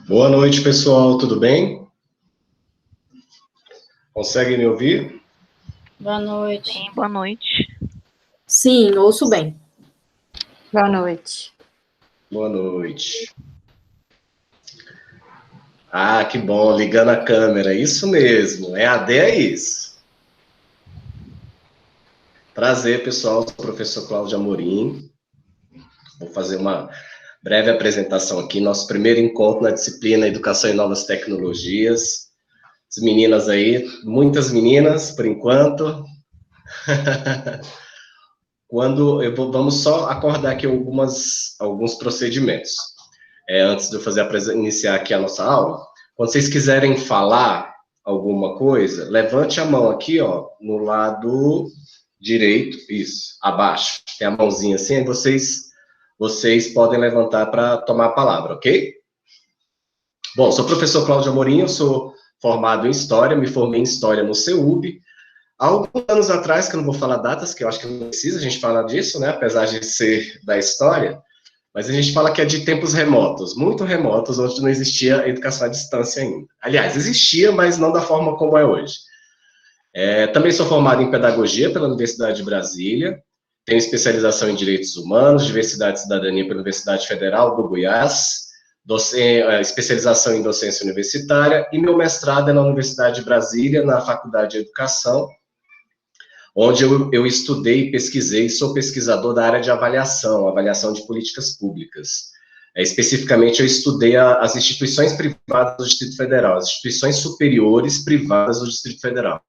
Boa noite, pessoal, tudo bem? Conseguem me ouvir? Boa noite. Sim, boa noite. Sim, ouço bem. Boa noite. Boa noite. Ah, que bom, ligando a câmera, isso mesmo, EAD é isso. Prazer, pessoal, sou o professor Cláudio Amorim. Vou fazer uma breve apresentação aqui, nosso primeiro encontro na disciplina Educação e Novas Tecnologias. As meninas aí, muitas meninas, por enquanto. Vamos só acordar aqui alguns procedimentos. Antes de eu iniciar aqui a nossa aula, quando vocês quiserem falar alguma coisa, levante a mão aqui, ó, no lado direito, isso, abaixo. Tem a mãozinha assim, aí vocês podem levantar para tomar a palavra, ok? Bom, sou o professor Cláudio Amorim, eu sou formado em História, me formei em História no CEUB. Há alguns anos atrás, que eu não vou falar datas, que eu acho que não precisa a gente falar disso, né, apesar de ser da história, mas a gente fala que é de tempos remotos, muito remotos, onde não existia educação à distância ainda. Aliás, existia, mas não da forma como é hoje. Também sou formado em Pedagogia pela Universidade de Brasília, tenho especialização em Direitos Humanos, Diversidade e Cidadania pela Universidade Federal do Goiás, especialização em Docência Universitária, e meu mestrado é na Universidade de Brasília, na Faculdade de Educação, onde eu estudei e pesquisei, sou pesquisador da área de avaliação de políticas públicas. Especificamente, eu estudei as instituições privadas do Distrito Federal, as instituições superiores privadas do Distrito Federal,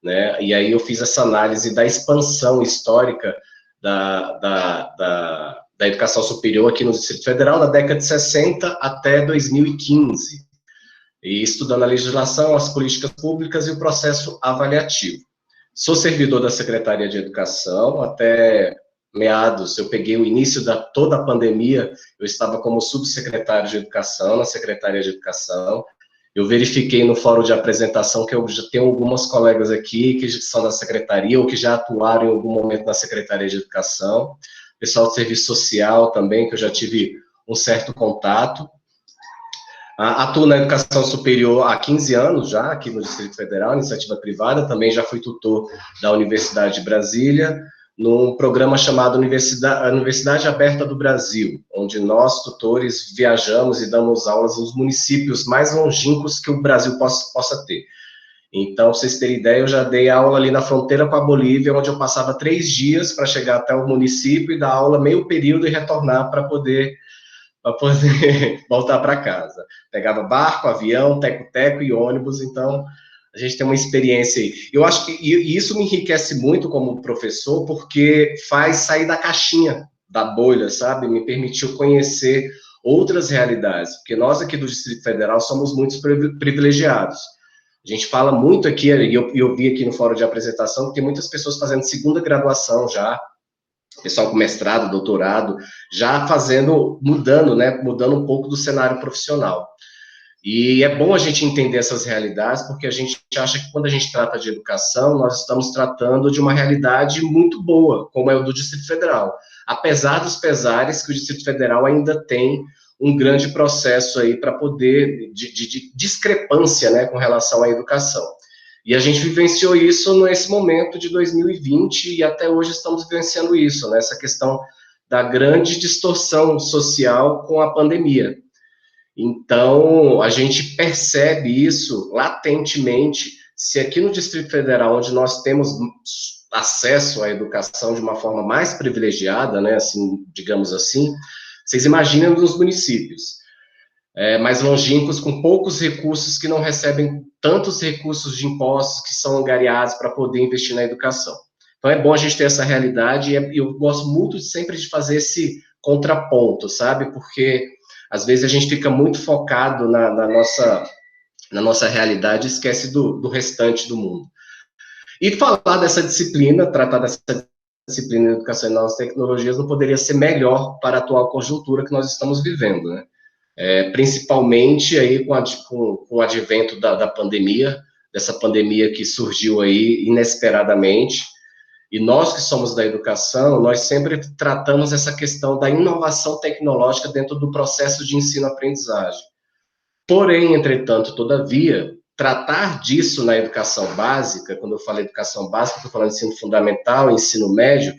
né? E aí eu fiz essa análise da expansão histórica da educação superior aqui no Distrito Federal, da década de 60 até 2015, e estudando a legislação, as políticas públicas e o processo avaliativo. Sou servidor da Secretaria de Educação, até meados, eu peguei o início da toda a pandemia, eu estava como subsecretário de Educação, na Secretaria de Educação. Eu verifiquei no fórum de apresentação que eu já tenho algumas colegas aqui que são da Secretaria ou que já atuaram em algum momento na Secretaria de Educação. Pessoal do Serviço Social também, que eu já tive um certo contato. Atuo na educação superior há 15 anos já, aqui no Distrito Federal, iniciativa privada, também já fui tutor da Universidade de Brasília, num programa chamado Universidade Aberta do Brasil, onde nós, tutores, viajamos e damos aulas nos municípios mais longínquos que o Brasil possa ter. Então, pra vocês terem ideia, eu já dei aula ali na fronteira com a Bolívia, onde eu passava 3 dias para chegar até o município e dar aula meio período e retornar para poder voltar para casa. Pegava barco, avião, teco-teco e ônibus, então a gente tem uma experiência aí. Eu acho que isso me enriquece muito como professor, porque faz sair da caixinha, da bolha, sabe? Me permitiu conhecer outras realidades, porque nós aqui do Distrito Federal somos muito privilegiados. A gente fala muito aqui, e eu vi aqui no fórum de apresentação, que tem muitas pessoas fazendo segunda graduação já, pessoal com mestrado, doutorado, já mudando um pouco do cenário profissional. E é bom a gente entender essas realidades, porque a gente acha que quando a gente trata de educação, nós estamos tratando de uma realidade muito boa, como é o do Distrito Federal. Apesar dos pesares que o Distrito Federal ainda tem um grande processo aí para poder, de discrepância, né, com relação à educação. E a gente vivenciou isso nesse momento de 2020 e até hoje estamos vivenciando isso, né? Essa questão da grande distorção social com a pandemia. Então, a gente percebe isso latentemente, se aqui no Distrito Federal, onde nós temos acesso à educação de uma forma mais privilegiada, né, assim, digamos assim, vocês imaginam nos municípios mais longínquos, com poucos recursos, que não recebem tantos recursos de impostos que são angariados para poder investir na educação. Então, é bom a gente ter essa realidade, e eu gosto muito sempre de fazer esse contraponto, sabe? Porque, às vezes, a gente fica muito focado na nossa realidade e esquece do restante do mundo. E falar dessa disciplina, tratar dessa disciplina de Educação e Novas Tecnologias, não poderia ser melhor para a atual conjuntura que nós estamos vivendo, né? Principalmente aí com o advento da pandemia, dessa pandemia que surgiu aí inesperadamente, e nós que somos da educação, nós sempre tratamos essa questão da inovação tecnológica dentro do processo de ensino-aprendizagem. Porém, entretanto, todavia, tratar disso na educação básica, quando eu falo educação básica, estou falando ensino fundamental, ensino médio,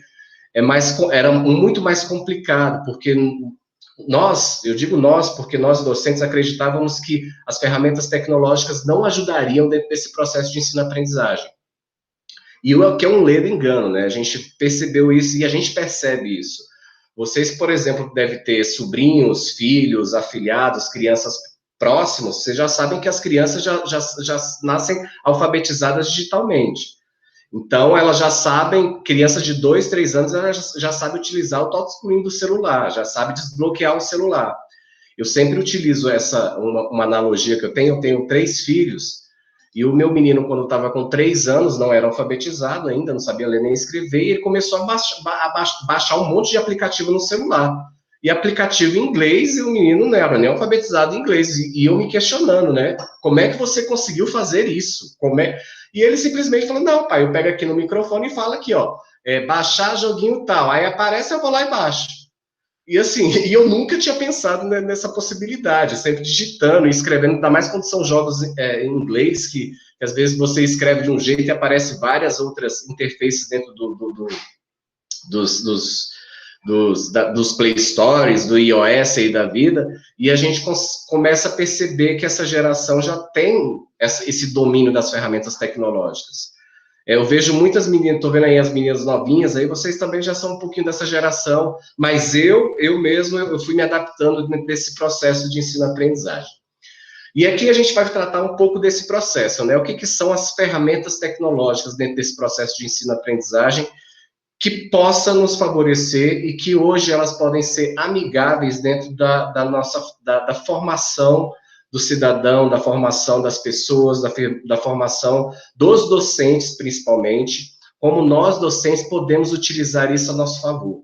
era muito mais complicado, porque nós, eu digo nós, porque nós docentes acreditávamos que as ferramentas tecnológicas não ajudariam dentro desse processo de ensino-aprendizagem. E o que é um ledo engano, né? A gente percebeu isso e a gente percebe isso. Vocês, por exemplo, devem ter sobrinhos, filhos, afilhados, crianças próximos, vocês já sabem que as crianças já nascem alfabetizadas digitalmente. Então, elas já sabem, crianças de 2, 3 anos, elas já sabem utilizar o touchscreen do celular, já sabe desbloquear o celular. Eu sempre utilizo uma analogia que eu tenho 3 filhos, e o meu menino, quando estava com 3 anos, não era alfabetizado ainda, não sabia ler nem escrever, e ele começou a baixar um monte de aplicativo no celular. E aplicativo em inglês, e o menino não era nem alfabetizado em inglês. E eu me questionando, né? Como é que você conseguiu fazer isso? E ele simplesmente falou, não, pai, eu pego aqui no microfone e falo aqui, ó, baixar joguinho tal. Aí aparece, eu vou lá e baixo. E assim, e eu nunca tinha pensado nessa possibilidade, sempre digitando e escrevendo, ainda mais quando são jogos em inglês, que às vezes você escreve de um jeito e aparece várias outras interfaces dentro dos Play Stores, do iOS e da vida, e a gente começa a perceber que essa geração já tem esse domínio das ferramentas tecnológicas. Eu vejo muitas meninas, estou vendo aí as meninas novinhas, aí vocês também já são um pouquinho dessa geração, mas eu mesmo, eu fui me adaptando desse processo de ensino-aprendizagem. E aqui a gente vai tratar um pouco desse processo, né? O que são as ferramentas tecnológicas dentro desse processo de ensino-aprendizagem que possa nos favorecer e que hoje elas podem ser amigáveis dentro da nossa da formação do cidadão, da formação das pessoas, da formação dos docentes, principalmente, como nós, docentes, podemos utilizar isso a nosso favor,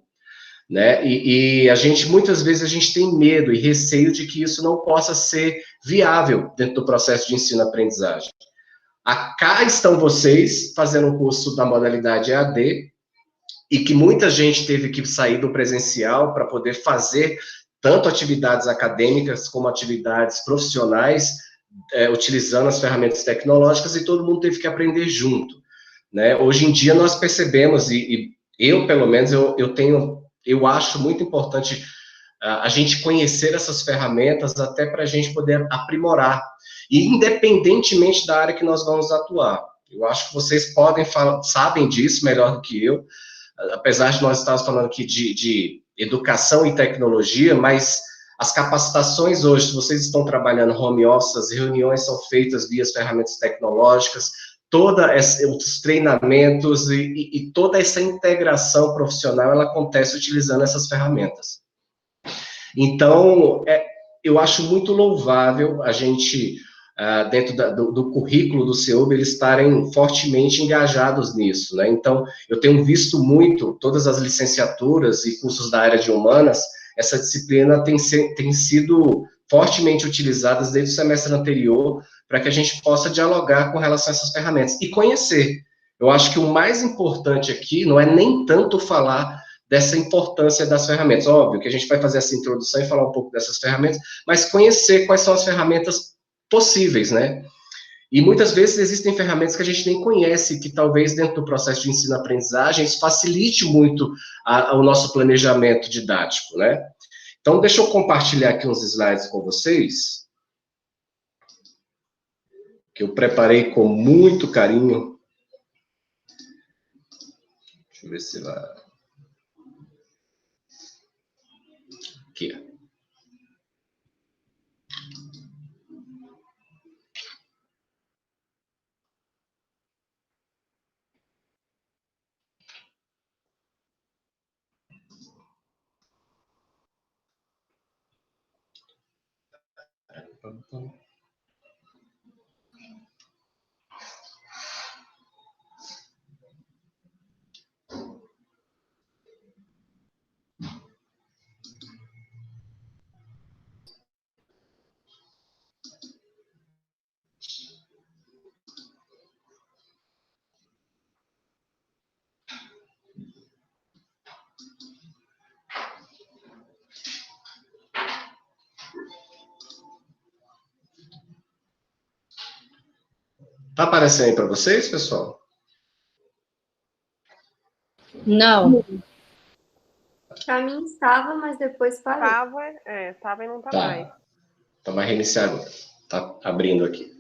né? E a gente, muitas vezes, a gente tem medo e receio de que isso não possa ser viável dentro do processo de ensino-aprendizagem. Cá estão vocês fazendo um curso da modalidade EAD, e que muita gente teve que sair do presencial para poder fazer tanto atividades acadêmicas como atividades profissionais, utilizando as ferramentas tecnológicas, e todo mundo teve que aprender junto, né? Hoje em dia nós percebemos, e eu, pelo menos, eu acho muito importante a gente conhecer essas ferramentas até para a gente poder aprimorar, e independentemente da área que nós vamos atuar. Eu acho que vocês sabem disso melhor do que eu, apesar de nós estarmos falando aqui de educação e tecnologia, mas as capacitações hoje, se vocês estão trabalhando home office, as reuniões são feitas via ferramentas tecnológicas, os treinamentos e toda essa integração profissional, ela acontece utilizando essas ferramentas. Então, eu acho muito louvável a gente, dentro do currículo do CEUB, eles estarem fortemente engajados nisso, né? Então, eu tenho visto muito, todas as licenciaturas e cursos da área de humanas, essa disciplina tem sido fortemente utilizada desde o semestre anterior, para que a gente possa dialogar com relação a essas ferramentas e conhecer. Eu acho que o mais importante aqui não é nem tanto falar dessa importância das ferramentas. Óbvio que a gente vai fazer essa introdução e falar um pouco dessas ferramentas, mas conhecer quais são as ferramentas possíveis, né? E muitas vezes existem ferramentas que a gente nem conhece, que talvez dentro do processo de ensino-aprendizagem isso facilite muito o nosso planejamento didático, né? Então, deixa eu compartilhar aqui uns slides com vocês, que eu preparei com muito carinho. Deixa eu ver se vai... Aqui. Tá aparecendo aí para vocês, pessoal? Não. Para mim estava, mas depois parou. Tava e não tá mais. Tá. Então vai reiniciar agora. Tá abrindo aqui.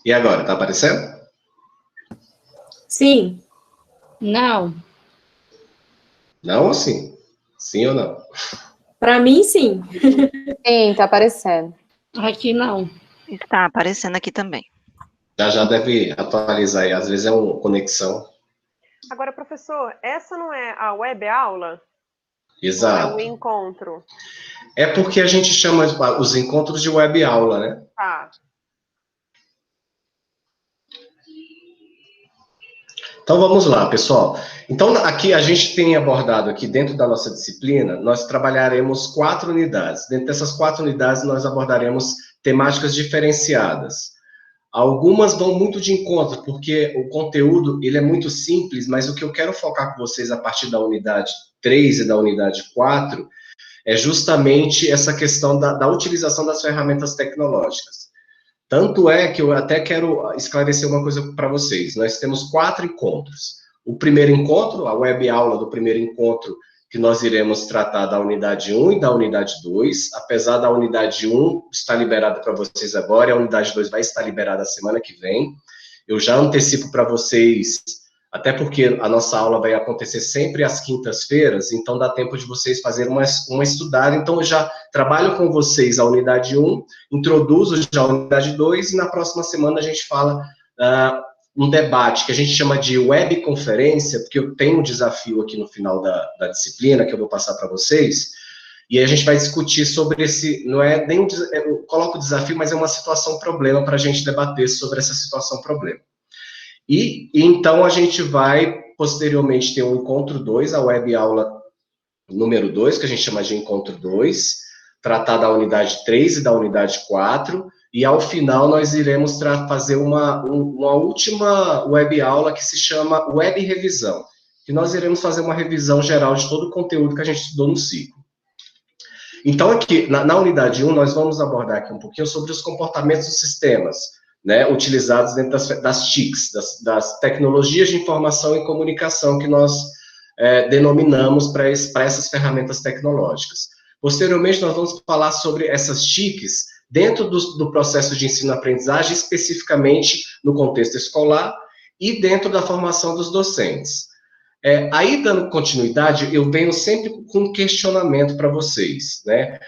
E agora, tá aparecendo? Sim. Não. Não ou sim? Sim ou não? Para mim, sim. Sim, tá aparecendo. Aqui não. Está aparecendo aqui também. Já deve atualizar aí. Às vezes é uma conexão. Agora, professor, essa não é a web aula? Exato. Ou é o encontro? É porque a gente chama os encontros de web aula, né? Tá. Então vamos lá, pessoal. Então aqui a gente tem abordado aqui dentro da nossa disciplina, nós trabalharemos 4 unidades. Dentro dessas 4 unidades nós abordaremos temáticas diferenciadas. Algumas vão muito de encontro, porque o conteúdo ele é muito simples, mas o que eu quero focar com vocês a partir da unidade 3 e da unidade 4 é justamente essa questão da utilização das ferramentas tecnológicas. Tanto é que eu até quero esclarecer uma coisa para vocês. Nós temos 4 encontros. O primeiro encontro, a web aula do primeiro encontro, que nós iremos tratar da unidade 1 e da unidade 2, apesar da unidade 1 estar liberada para vocês agora, e a unidade 2 vai estar liberada a semana que vem. Eu já antecipo para vocês, até porque a nossa aula vai acontecer sempre às quintas-feiras, então dá tempo de vocês fazerem uma estudada. Então eu já trabalho com vocês a unidade 1, introduzo já a unidade 2, e na próxima semana a gente fala um debate que a gente chama de webconferência, porque eu tenho um desafio aqui no final da disciplina que eu vou passar para vocês, e a gente vai discutir sobre esse, não é nem, eu coloco o desafio, mas é uma situação-problema para a gente debater sobre essa situação-problema. E então a gente vai, posteriormente, ter um encontro 2, a web aula número 2, que a gente chama de encontro 2, tratar da unidade 3 e da unidade 4, e ao final nós iremos fazer uma última web aula que se chama Web Revisão, que nós iremos fazer uma revisão geral de todo o conteúdo que a gente estudou no ciclo. Então aqui, na unidade 1, nós vamos abordar aqui um pouquinho sobre os comportamentos dos sistemas, né, utilizados dentro das TICs, das tecnologias de informação e comunicação que nós denominamos para essas ferramentas tecnológicas. Posteriormente, nós vamos falar sobre essas TICs dentro do processo de ensino-aprendizagem, especificamente no contexto escolar e dentro da formação dos docentes. Aí, dando continuidade, eu venho sempre com um questionamento para vocês, né?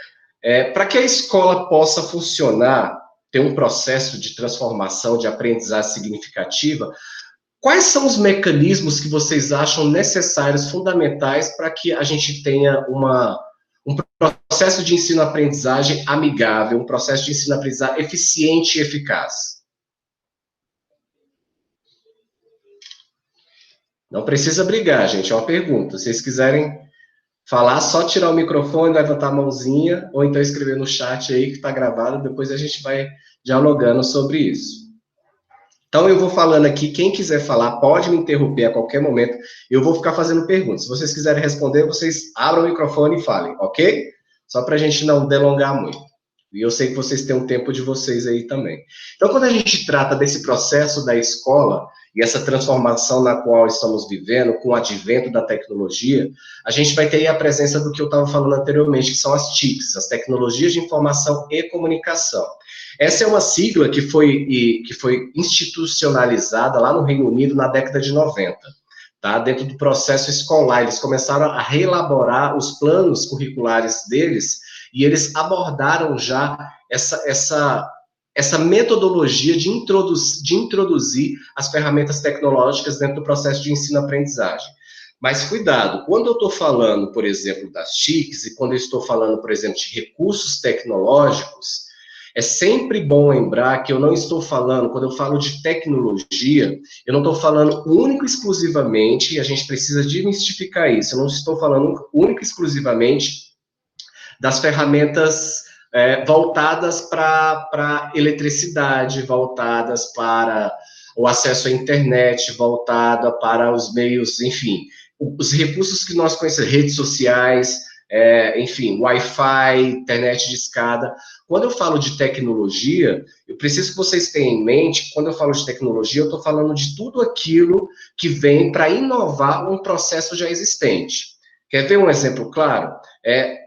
Para que a escola possa funcionar, ter um processo de transformação, de aprendizagem significativa, quais são os mecanismos que vocês acham necessários, fundamentais, para que a gente tenha um processo de ensino-aprendizagem amigável, um processo de ensino-aprendizagem eficiente e eficaz? Não precisa brigar, gente, é uma pergunta. Se vocês quiserem falar, só tirar o microfone, levantar a mãozinha, ou então escrever no chat aí, que está gravado, depois a gente vai dialogando sobre isso. Então, eu vou falando aqui, quem quiser falar, pode me interromper a qualquer momento, eu vou ficar fazendo perguntas. Se vocês quiserem responder, vocês abram o microfone e falem, ok? Só para a gente não delongar muito. E eu sei que vocês têm um tempo de vocês aí também. Então, quando a gente trata desse processo da escola, e essa transformação na qual estamos vivendo, com o advento da tecnologia, a gente vai ter aí a presença do que eu estava falando anteriormente, que são as TICs, as Tecnologias de Informação e Comunicação. Essa é uma sigla que foi institucionalizada lá no Reino Unido na década de 90. Tá? Dentro do processo escolar, eles começaram a reelaborar os planos curriculares deles e eles abordaram já essa metodologia de introduzir as ferramentas tecnológicas dentro do processo de ensino-aprendizagem. Mas cuidado, quando eu estou falando, por exemplo, das TICs e quando eu estou falando, por exemplo, de recursos tecnológicos, é sempre bom lembrar que eu não estou falando, quando eu falo de tecnologia, eu não estou falando único e exclusivamente, e a gente precisa desmistificar isso, eu não estou falando único e exclusivamente das ferramentas voltadas para eletricidade, voltadas para o acesso à internet, voltada para os meios, enfim, os recursos que nós conhecemos, redes sociais, enfim, Wi-Fi, internet de escada. Quando eu falo de tecnologia, eu preciso que vocês tenham em mente, quando eu falo de tecnologia, eu estou falando de tudo aquilo que vem para inovar um processo já existente. Quer ver um exemplo claro?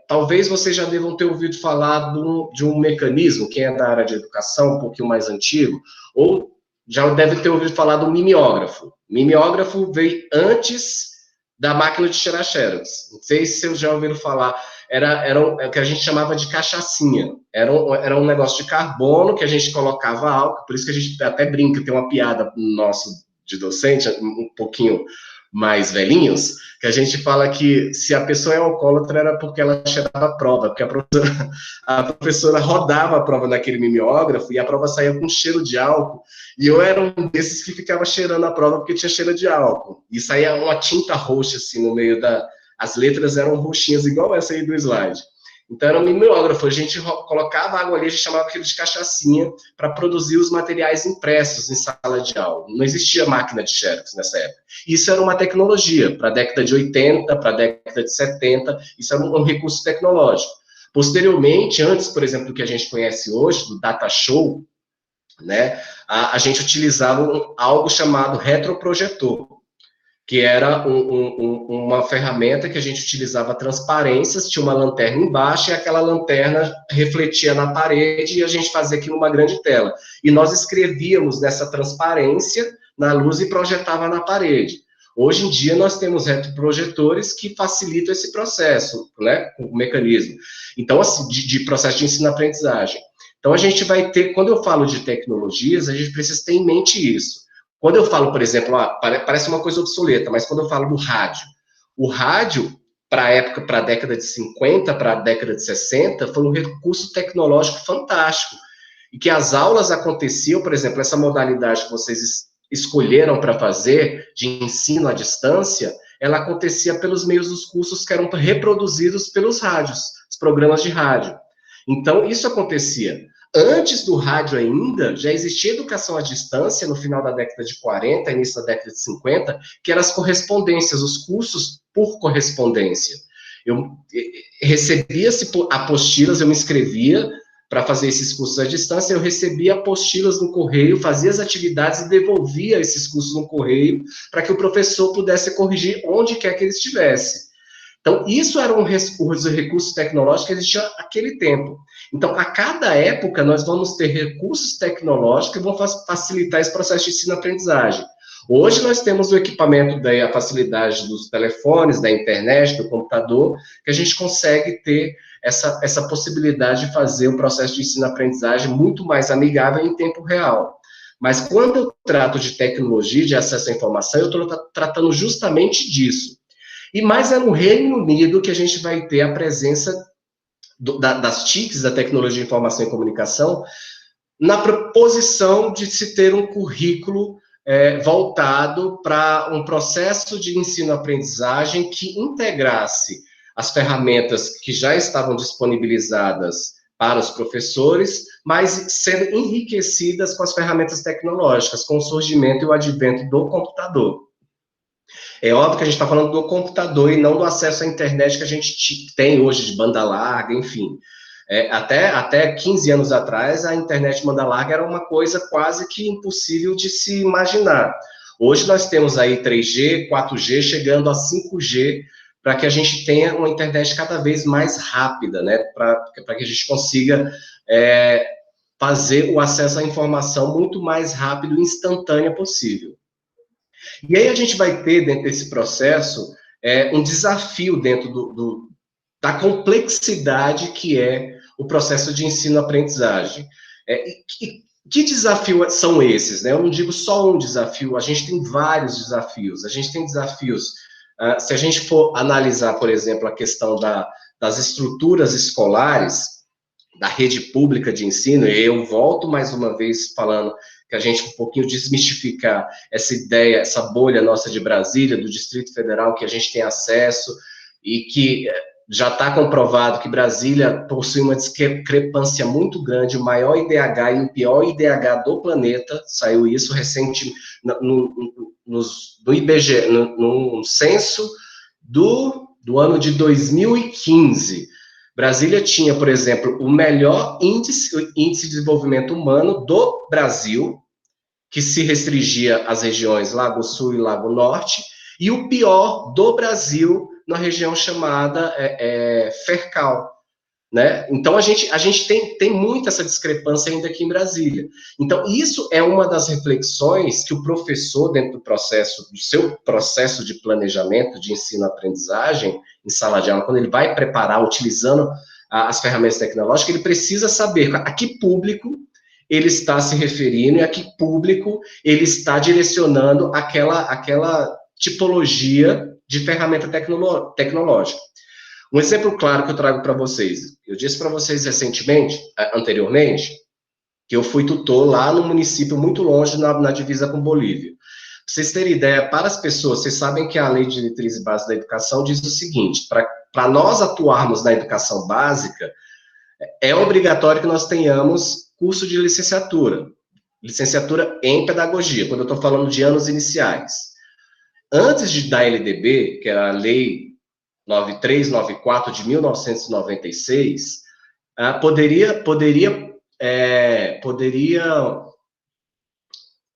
Talvez vocês já devam ter ouvido falar de um mecanismo, quem é da área de educação, um pouquinho mais antigo, ou já deve ter ouvido falar do mimeógrafo. Mimeógrafo veio antes da máquina de tirar xerox. Não sei se vocês já ouviram falar. Era o que a gente chamava de cachaçinha. Era um negócio de carbono que a gente colocava álcool, por isso que a gente até brinca, tem uma piada nosso de docente, um pouquinho mais velhinhos, que a gente fala que se a pessoa é alcoólatra era porque ela cheirava a prova, porque a professora rodava a prova naquele mimeógrafo e a prova saía com cheiro de álcool, e eu era um desses que ficava cheirando a prova porque tinha cheiro de álcool, e saía uma tinta roxa assim no meio as letras eram roxinhas, igual essa aí do slide. Então, era um mimeógrafo, a gente colocava água ali, a gente chamava aquilo de cachaçinha, para produzir os materiais impressos em sala de aula. Não existia máquina de xerox nessa época. Isso era uma tecnologia, para a década de 80, para a década de 70, isso era um recurso tecnológico. Posteriormente, antes, por exemplo, do que a gente conhece hoje, do data show, né, a gente utilizava algo chamado retroprojetor, que era uma ferramenta que a gente utilizava transparências, tinha uma lanterna embaixo, e aquela lanterna refletia na parede, e a gente fazia aquilo numa grande tela. E nós escrevíamos nessa transparência na luz e projetava na parede. Hoje em dia, nós temos retroprojetores que facilitam esse processo, né, o mecanismo. Então, assim, de processo de ensino-aprendizagem. Então, a gente vai ter, quando eu falo de tecnologias, a gente precisa ter em mente isso. Quando eu falo, por exemplo, parece uma coisa obsoleta, mas quando eu falo do rádio, o rádio, para a década de 50, para a década de 60, foi um recurso tecnológico fantástico, e que as aulas aconteciam, por exemplo, essa modalidade que vocês escolheram para fazer, de ensino à distância, ela acontecia pelos meios dos cursos que eram reproduzidos pelos rádios, os programas de rádio. Então, isso acontecia. Antes do rádio ainda, já existia educação à distância, no final da década de 40, início da década de 50, que eram as correspondências, os cursos por correspondência. Eu recebia apostilas, eu me inscrevia para fazer esses cursos à distância, eu recebia apostilas no correio, fazia as atividades e devolvia esses cursos no correio, para que o professor pudesse corrigir onde quer que ele estivesse. Então, isso era os recursos tecnológicos que existiam naquele tempo. Então, a cada época, nós vamos ter recursos tecnológicos que vão facilitar esse processo de ensino-aprendizagem. Hoje, nós temos o equipamento, a facilidade dos telefones, da internet, do computador, que a gente consegue ter essa possibilidade de fazer um processo de ensino-aprendizagem muito mais amigável em tempo real. Mas, quando eu trato de tecnologia, de acesso à informação, eu estou tratando justamente disso. E mais é no Reino Unido que a gente vai ter a presença das TICs, da Tecnologia de Informação e Comunicação, na proposição de se ter um currículo voltado para um processo de ensino-aprendizagem que integrasse as ferramentas que já estavam disponibilizadas para os professores, mas sendo enriquecidas com as ferramentas tecnológicas, com o surgimento e o advento do computador. É óbvio que a gente está falando do computador e não do acesso à internet que a gente tem hoje, de banda larga, enfim. Até 15 anos atrás, a internet de banda larga era uma coisa quase que impossível de se imaginar. Hoje nós temos aí 3G, 4G, chegando a 5G, para que a gente tenha uma internet cada vez mais rápida, né? Para que a gente consiga fazer o acesso à informação muito mais rápido e instantâneo possível. E aí a gente vai ter, dentro desse processo, um desafio dentro da complexidade que é o processo de ensino-aprendizagem. Que desafios são esses, né? Eu não digo só um desafio, a gente tem vários desafios. A gente tem desafios, se a gente for analisar, por exemplo, a questão das estruturas escolares, da rede pública de ensino, e eu volto mais uma vez falando que a gente um pouquinho desmistificar essa ideia, essa bolha nossa de Brasília, do Distrito Federal, que a gente tem acesso, e que já está comprovado que Brasília possui uma discrepância muito grande, o maior IDH e o pior IDH do planeta, saiu isso recente no IBGE, no censo do ano de 2015. Brasília tinha, por exemplo, o melhor índice de desenvolvimento humano do Brasil, que se restringia às regiões Lago Sul e Lago Norte, e o pior do Brasil na região chamada Fercal, né? Então, a gente tem muito essa discrepância ainda aqui em Brasília. Então, isso é uma das reflexões que o professor, dentro do seu processo de planejamento de ensino-aprendizagem, em sala de aula, quando ele vai preparar, utilizando as ferramentas tecnológicas, ele precisa saber a que público ele está se referindo e a que público ele está direcionando aquela tipologia de ferramenta tecnológica. Um exemplo claro que eu trago para vocês, eu disse para vocês anteriormente, que eu fui tutor lá no município muito longe, na divisa com Bolívia. Para vocês terem ideia, para as pessoas, vocês sabem que a Lei de Diretrizes Básicas da Educação diz o seguinte, para nós atuarmos na educação básica, é obrigatório que nós tenhamos curso de licenciatura em pedagogia, quando eu estou falando de anos iniciais. Antes da LDB, que era a Lei 9394 de 1996, poderia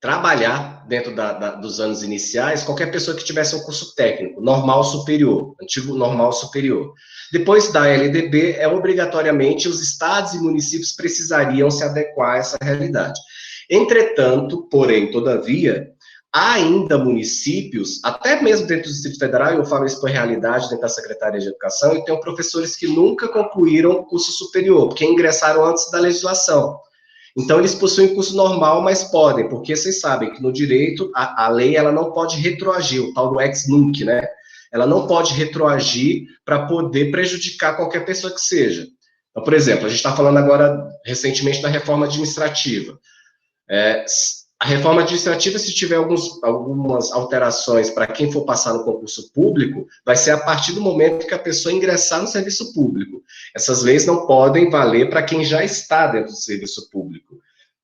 trabalhar dentro dos anos iniciais qualquer pessoa que tivesse um curso técnico, normal superior, antigo normal superior. Depois da LDB, obrigatoriamente os estados e municípios precisariam se adequar a essa realidade. Entretanto, porém, todavia, há ainda municípios, até mesmo dentro do Distrito Federal, eu falo isso por realidade dentro da Secretaria de Educação, e tenho professores que nunca concluíram o curso superior, porque ingressaram antes da legislação. Então, eles possuem curso normal, mas podem, porque vocês sabem que no direito, a lei ela não pode retroagir, o tal do ex nunc, né? Ela não pode retroagir para poder prejudicar qualquer pessoa que seja. Então, por exemplo, a gente está falando agora, recentemente, da reforma administrativa. A reforma administrativa, se tiver algumas alterações para quem for passar no concurso público, vai ser a partir do momento que a pessoa ingressar no serviço público. Essas leis não podem valer para quem já está dentro do serviço público,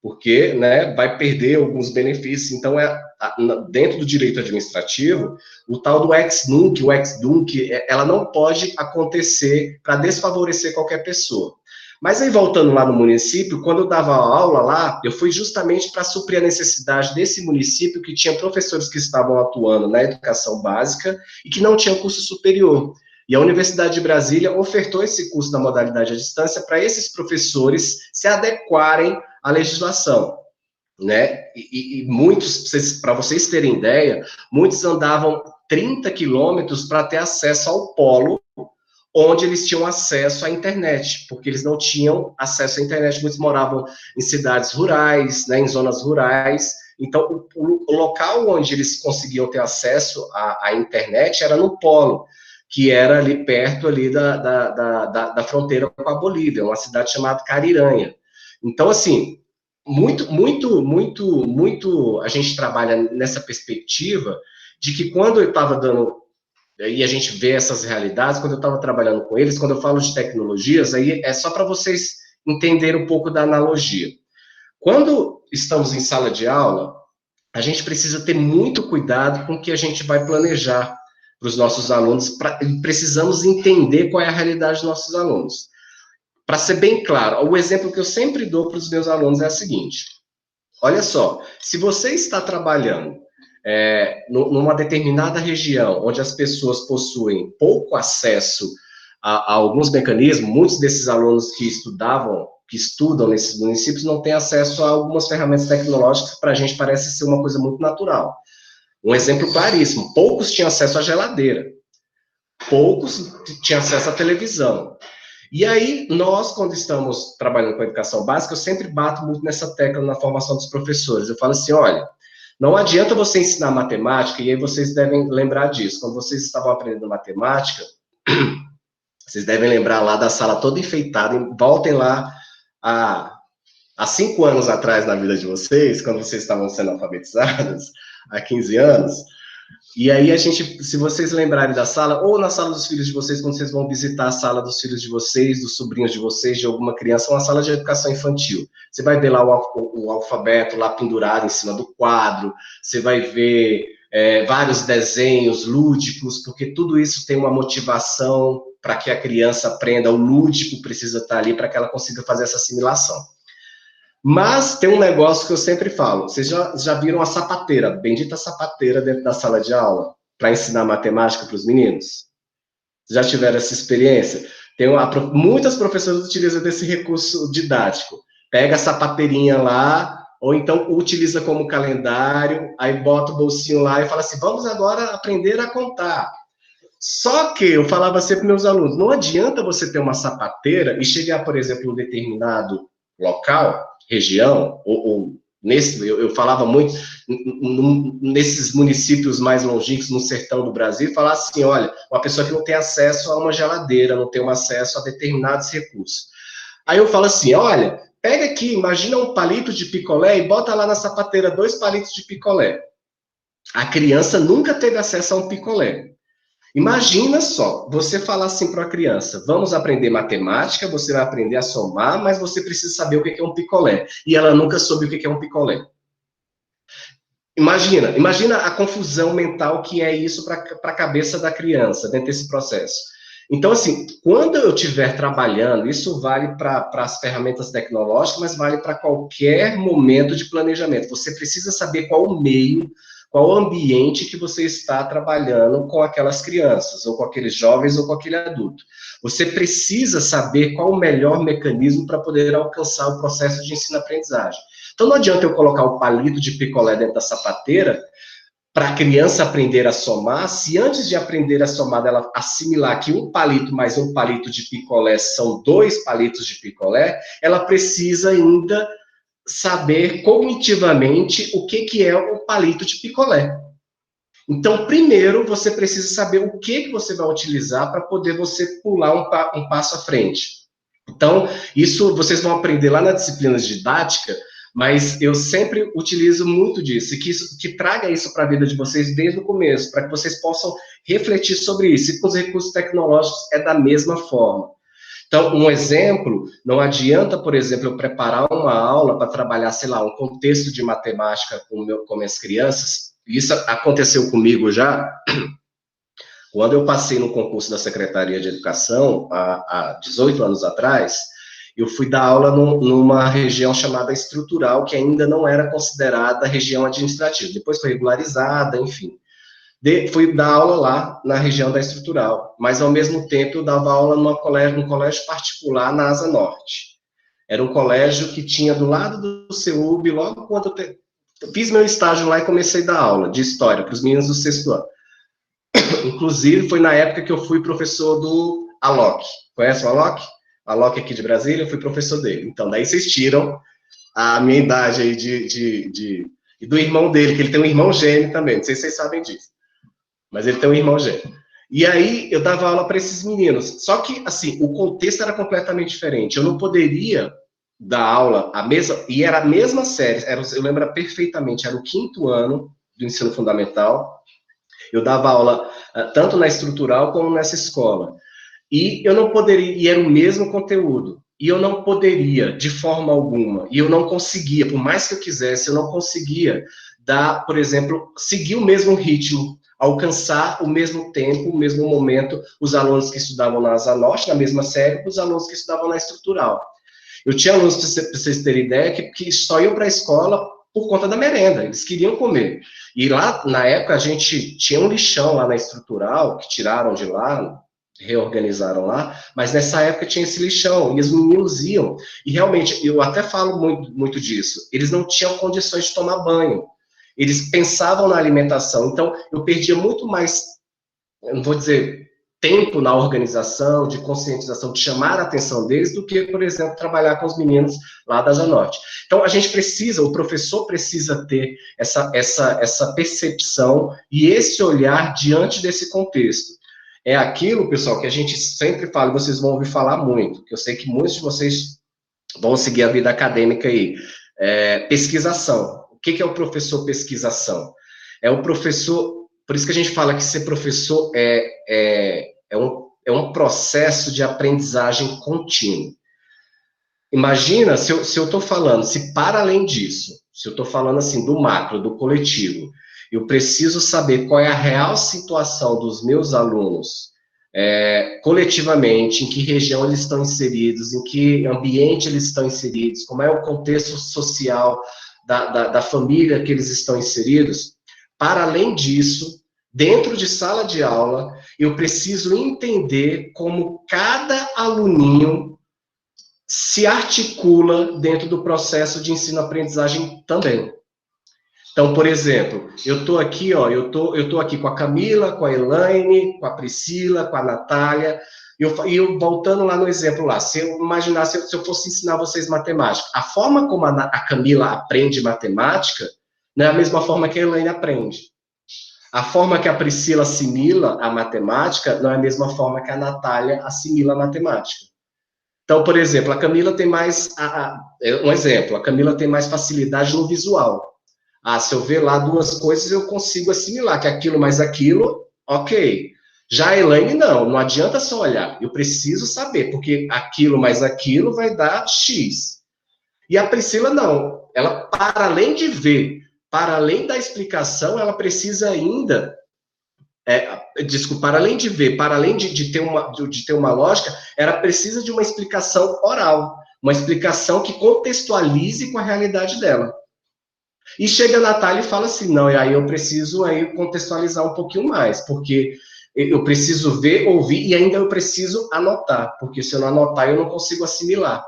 porque, né, vai perder alguns benefícios. Então, dentro do direito administrativo, o tal do ex nunc, o ex dunc, ela não pode acontecer para desfavorecer qualquer pessoa. Mas aí, voltando lá no município, quando eu dava aula lá, eu fui justamente para suprir a necessidade desse município que tinha professores que estavam atuando na educação básica e que não tinham curso superior. E a Universidade de Brasília ofertou esse curso da modalidade à distância para esses professores se adequarem à legislação, né? E muitos, para vocês terem ideia, muitos andavam 30 quilômetros para ter acesso ao polo, onde eles tinham acesso à internet, porque eles não tinham acesso à internet, muitos moravam em cidades rurais, né, em zonas rurais, então o local onde eles conseguiam ter acesso à internet era no polo, que era ali perto ali da fronteira com a Bolívia, uma cidade chamada Cariranha. Então, assim, muito a gente trabalha nessa perspectiva de que quando eu estava dando, e a gente vê essas realidades, quando eu estava trabalhando com eles, quando eu falo de tecnologias, aí é só para vocês entenderem um pouco da analogia. Quando estamos em sala de aula, a gente precisa ter muito cuidado com o que a gente vai planejar para os nossos alunos, precisamos entender qual é a realidade dos nossos alunos. Para ser bem claro, o exemplo que eu sempre dou para os meus alunos é o seguinte: olha só, se você está trabalhando numa determinada região, onde as pessoas possuem pouco acesso a alguns mecanismos, muitos desses alunos que estudam nesses municípios não têm acesso a algumas ferramentas tecnológicas que para a gente parece ser uma coisa muito natural. Um exemplo claríssimo, poucos tinham acesso à geladeira, poucos tinham acesso à televisão. E aí, nós, quando estamos trabalhando com a educação básica, eu sempre bato muito nessa tecla na formação dos professores. Eu falo assim, olha, não adianta você ensinar matemática, e aí vocês devem lembrar disso. Quando vocês estavam aprendendo matemática, vocês devem lembrar lá da sala toda enfeitada, voltem lá há 5 anos atrás na vida de vocês, quando vocês estavam sendo alfabetizados, há 15 anos, e aí se vocês lembrarem da sala, ou na sala dos filhos de vocês, quando vocês vão visitar a sala dos filhos de vocês, dos sobrinhos de vocês, de alguma criança, uma sala de educação infantil. Você vai ver lá o alfabeto lá pendurado em cima do quadro, você vai ver vários desenhos lúdicos, porque tudo isso tem uma motivação para que a criança aprenda, o lúdico precisa estar ali para que ela consiga fazer essa assimilação. Mas tem um negócio que eu sempre falo, vocês já viram a sapateira, bendita sapateira dentro da sala de aula, para ensinar matemática para os meninos? Já tiveram essa experiência? Muitas professoras utilizam desse recurso didático, pega a sapateirinha lá, ou então utiliza como calendário, aí bota o bolsinho lá e fala assim, vamos agora aprender a contar. Só que eu falava sempre para meus alunos, não adianta você ter uma sapateira e chegar, por exemplo, em um determinado local, região, eu falava muito nesses municípios mais longínquos, no sertão do Brasil, falar assim, olha, uma pessoa que não tem acesso a uma geladeira, não tem acesso a determinados recursos. Aí eu falo assim, olha, pega aqui, imagina um palito de picolé e bota lá na sapateira 2 palitos de picolé. A criança nunca teve acesso a um picolé. Imagina só, você falar assim para a criança, vamos aprender matemática, você vai aprender a somar, mas você precisa saber o que é um picolé. E ela nunca soube o que é um picolé. Imagina a confusão mental que é isso para a cabeça da criança, dentro desse processo. Então, assim, quando eu estiver trabalhando, isso vale para as ferramentas tecnológicas, mas vale para qualquer momento de planejamento. Você precisa saber qual o meio, qual o ambiente que você está trabalhando com aquelas crianças, ou com aqueles jovens, ou com aquele adulto. Você precisa saber qual o melhor mecanismo para poder alcançar o processo de ensino-aprendizagem. Então, não adianta eu colocar o palito de picolé dentro da sapateira para a criança aprender a somar, se antes de aprender a somar, ela assimilar que um palito mais um palito de picolé são 2 palitos de picolé, ela precisa ainda saber cognitivamente o que é o palito de picolé. Então, primeiro, você precisa saber o que você vai utilizar para poder você pular um passo à frente. Então, isso vocês vão aprender lá na disciplina de didática, mas eu sempre utilizo muito disso, e que traga isso para a vida de vocês desde o começo, para que vocês possam refletir sobre isso. E com os recursos tecnológicos é da mesma forma. Então, um exemplo, não adianta, por exemplo, eu preparar uma aula para trabalhar, sei lá, um contexto de matemática com minhas crianças. Isso aconteceu comigo já, quando eu passei no concurso da Secretaria de Educação, há 18 anos atrás, eu fui dar aula numa região chamada estrutural, que ainda não era considerada região administrativa. Depois foi regularizada, enfim. Fui dar aula lá, na região da estrutural, mas, ao mesmo tempo, eu dava aula num colégio particular na Asa Norte. Era um colégio que tinha do lado do CEUB, logo quando eu fiz meu estágio lá e comecei a dar aula de história para os meninos do 6º ano. Inclusive, foi na época que eu fui professor do Alok. Conhece o Alok? Alok aqui de Brasília, eu fui professor dele. Então, daí vocês tiram a minha idade aí e do irmão dele, que ele tem um irmão gêmeo também, não sei se vocês sabem disso. Mas ele tem um irmão gêmeo. E aí, eu dava aula para esses meninos. Só que, assim, o contexto era completamente diferente. Eu não poderia dar aula, e era a mesma série, eu lembro perfeitamente, era o 5º ano do ensino fundamental. Eu dava aula tanto na estrutural como nessa escola. E eu não poderia, e era o mesmo conteúdo. E eu não poderia, de forma alguma, e eu não conseguia, por mais que eu quisesse, eu não conseguia dar, por exemplo, seguir o mesmo ritmo, alcançar o mesmo tempo, o mesmo momento, os alunos que estudavam na Asa Norte, na mesma série, com os alunos que estudavam na estrutural. Eu tinha alunos, para vocês terem ideia, que só iam para a escola por conta da merenda, eles queriam comer. E lá, na época, a gente tinha um lixão lá na estrutural, que tiraram de lá, reorganizaram lá, mas nessa época tinha esse lixão, e os meninos iam, e realmente, eu até falo muito disso, eles não tinham condições de tomar banho, eles pensavam na alimentação, então eu perdia muito mais, eu não vou dizer tempo na organização, de conscientização, de chamar a atenção deles, do que, por exemplo, trabalhar com os meninos lá da Zanorte. Então, a gente precisa, o professor precisa ter essa percepção e esse olhar diante desse contexto. É aquilo, pessoal, que a gente sempre fala, vocês vão ouvir falar muito, que eu sei que muitos de vocês vão seguir a vida acadêmica aí. Pesquisação. O que é o professor pesquisação? É o professor, por isso que a gente fala que ser professor é um processo de aprendizagem contínuo. Imagina, se eu estou falando, se para além disso, se eu estou falando assim do macro, do coletivo, eu preciso saber qual é a real situação dos meus alunos, coletivamente, em que região eles estão inseridos, em que ambiente eles estão inseridos, como é o contexto social da família que eles estão inseridos. Para além disso, dentro de sala de aula, eu preciso entender como cada aluninho se articula dentro do processo de ensino-aprendizagem também. Então, por exemplo, eu estou aqui, eu tô aqui com a Camila, com a Elaine, com a Priscila, com a Natália, e eu voltando lá no exemplo lá, se eu imaginar, se eu fosse ensinar vocês matemática, a forma como a Camila aprende matemática não é a mesma forma que a Elaine aprende. A forma que a Priscila assimila a matemática não é a mesma forma que a Natália assimila a matemática. Então, por exemplo, a Camila tem mais, um exemplo, a Camila tem mais facilidade no visual. Se eu ver lá duas coisas, eu consigo assimilar que aquilo mais aquilo, ok. Já a Elaine, não adianta só olhar, eu preciso saber, porque aquilo mais aquilo vai dar X. E a Priscila, não, ela, para além de ver, para além da explicação, ela precisa ainda, para além de ver, para além de ter uma lógica, ela precisa de uma explicação oral, uma explicação que contextualize com a realidade dela. E chega a Natália e fala assim, não, e aí eu preciso contextualizar um pouquinho mais, porque eu preciso ver, ouvir, e ainda eu preciso anotar, porque se eu não anotar, eu não consigo assimilar.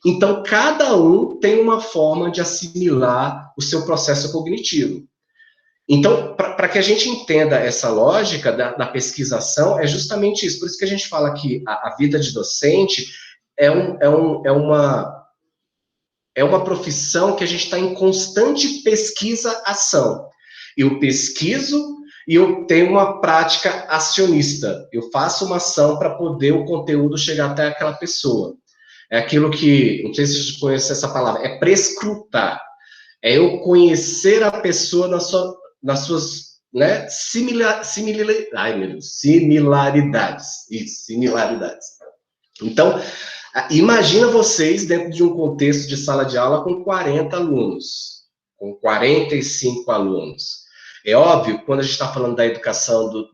Então, cada um tem uma forma de assimilar o seu processo cognitivo. Então, para que a gente entenda essa lógica da pesquisação, é justamente isso. Por isso que a gente fala que a vida de docente é uma profissão que a gente está em constante pesquisa-ação. Eu pesquiso e eu tenho uma prática acionista. Eu faço uma ação para poder o conteúdo chegar até aquela pessoa. É aquilo que, não sei se vocês conhecem essa palavra, é prescrutar. É eu conhecer a pessoa nas suas, né, similaridades. Isso, similaridades. Então, imagina vocês dentro de um contexto de sala de aula com 40 alunos, com 45 alunos. É óbvio, quando a gente está falando da educação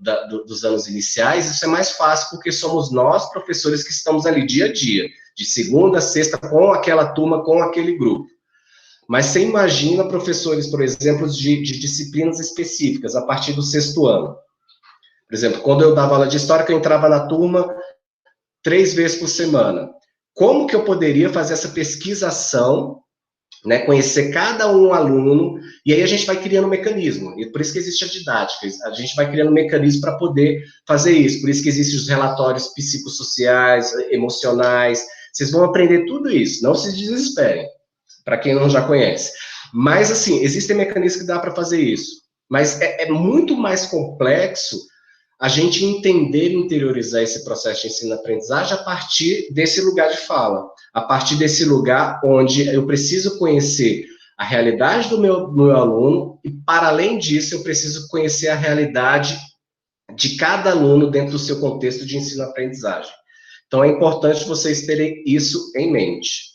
dos anos iniciais, isso é mais fácil, porque somos nós, professores, que estamos ali dia a dia, de segunda a sexta, com aquela turma, com aquele grupo. Mas você imagina professores, por exemplo, de disciplinas específicas, a partir do sexto ano. Por exemplo, quando eu dava aula de história, eu entrava na turma 3 vezes por semana. Como que eu poderia fazer essa pesquisação, né, conhecer cada um aluno, e aí a gente vai criando um mecanismo, e por isso que existe a didática, a gente vai criando um mecanismo para poder fazer isso, por isso que existem os relatórios psicossociais, emocionais, vocês vão aprender tudo isso, não se desesperem, para quem não já conhece. Mas, assim, existem mecanismos que dá para fazer isso, mas é muito mais complexo a gente entender e interiorizar esse processo de ensino-aprendizagem a partir desse lugar de fala, a partir desse lugar onde eu preciso conhecer a realidade do meu aluno e, para além disso, eu preciso conhecer a realidade de cada aluno dentro do seu contexto de ensino-aprendizagem. Então, é importante vocês terem isso em mente.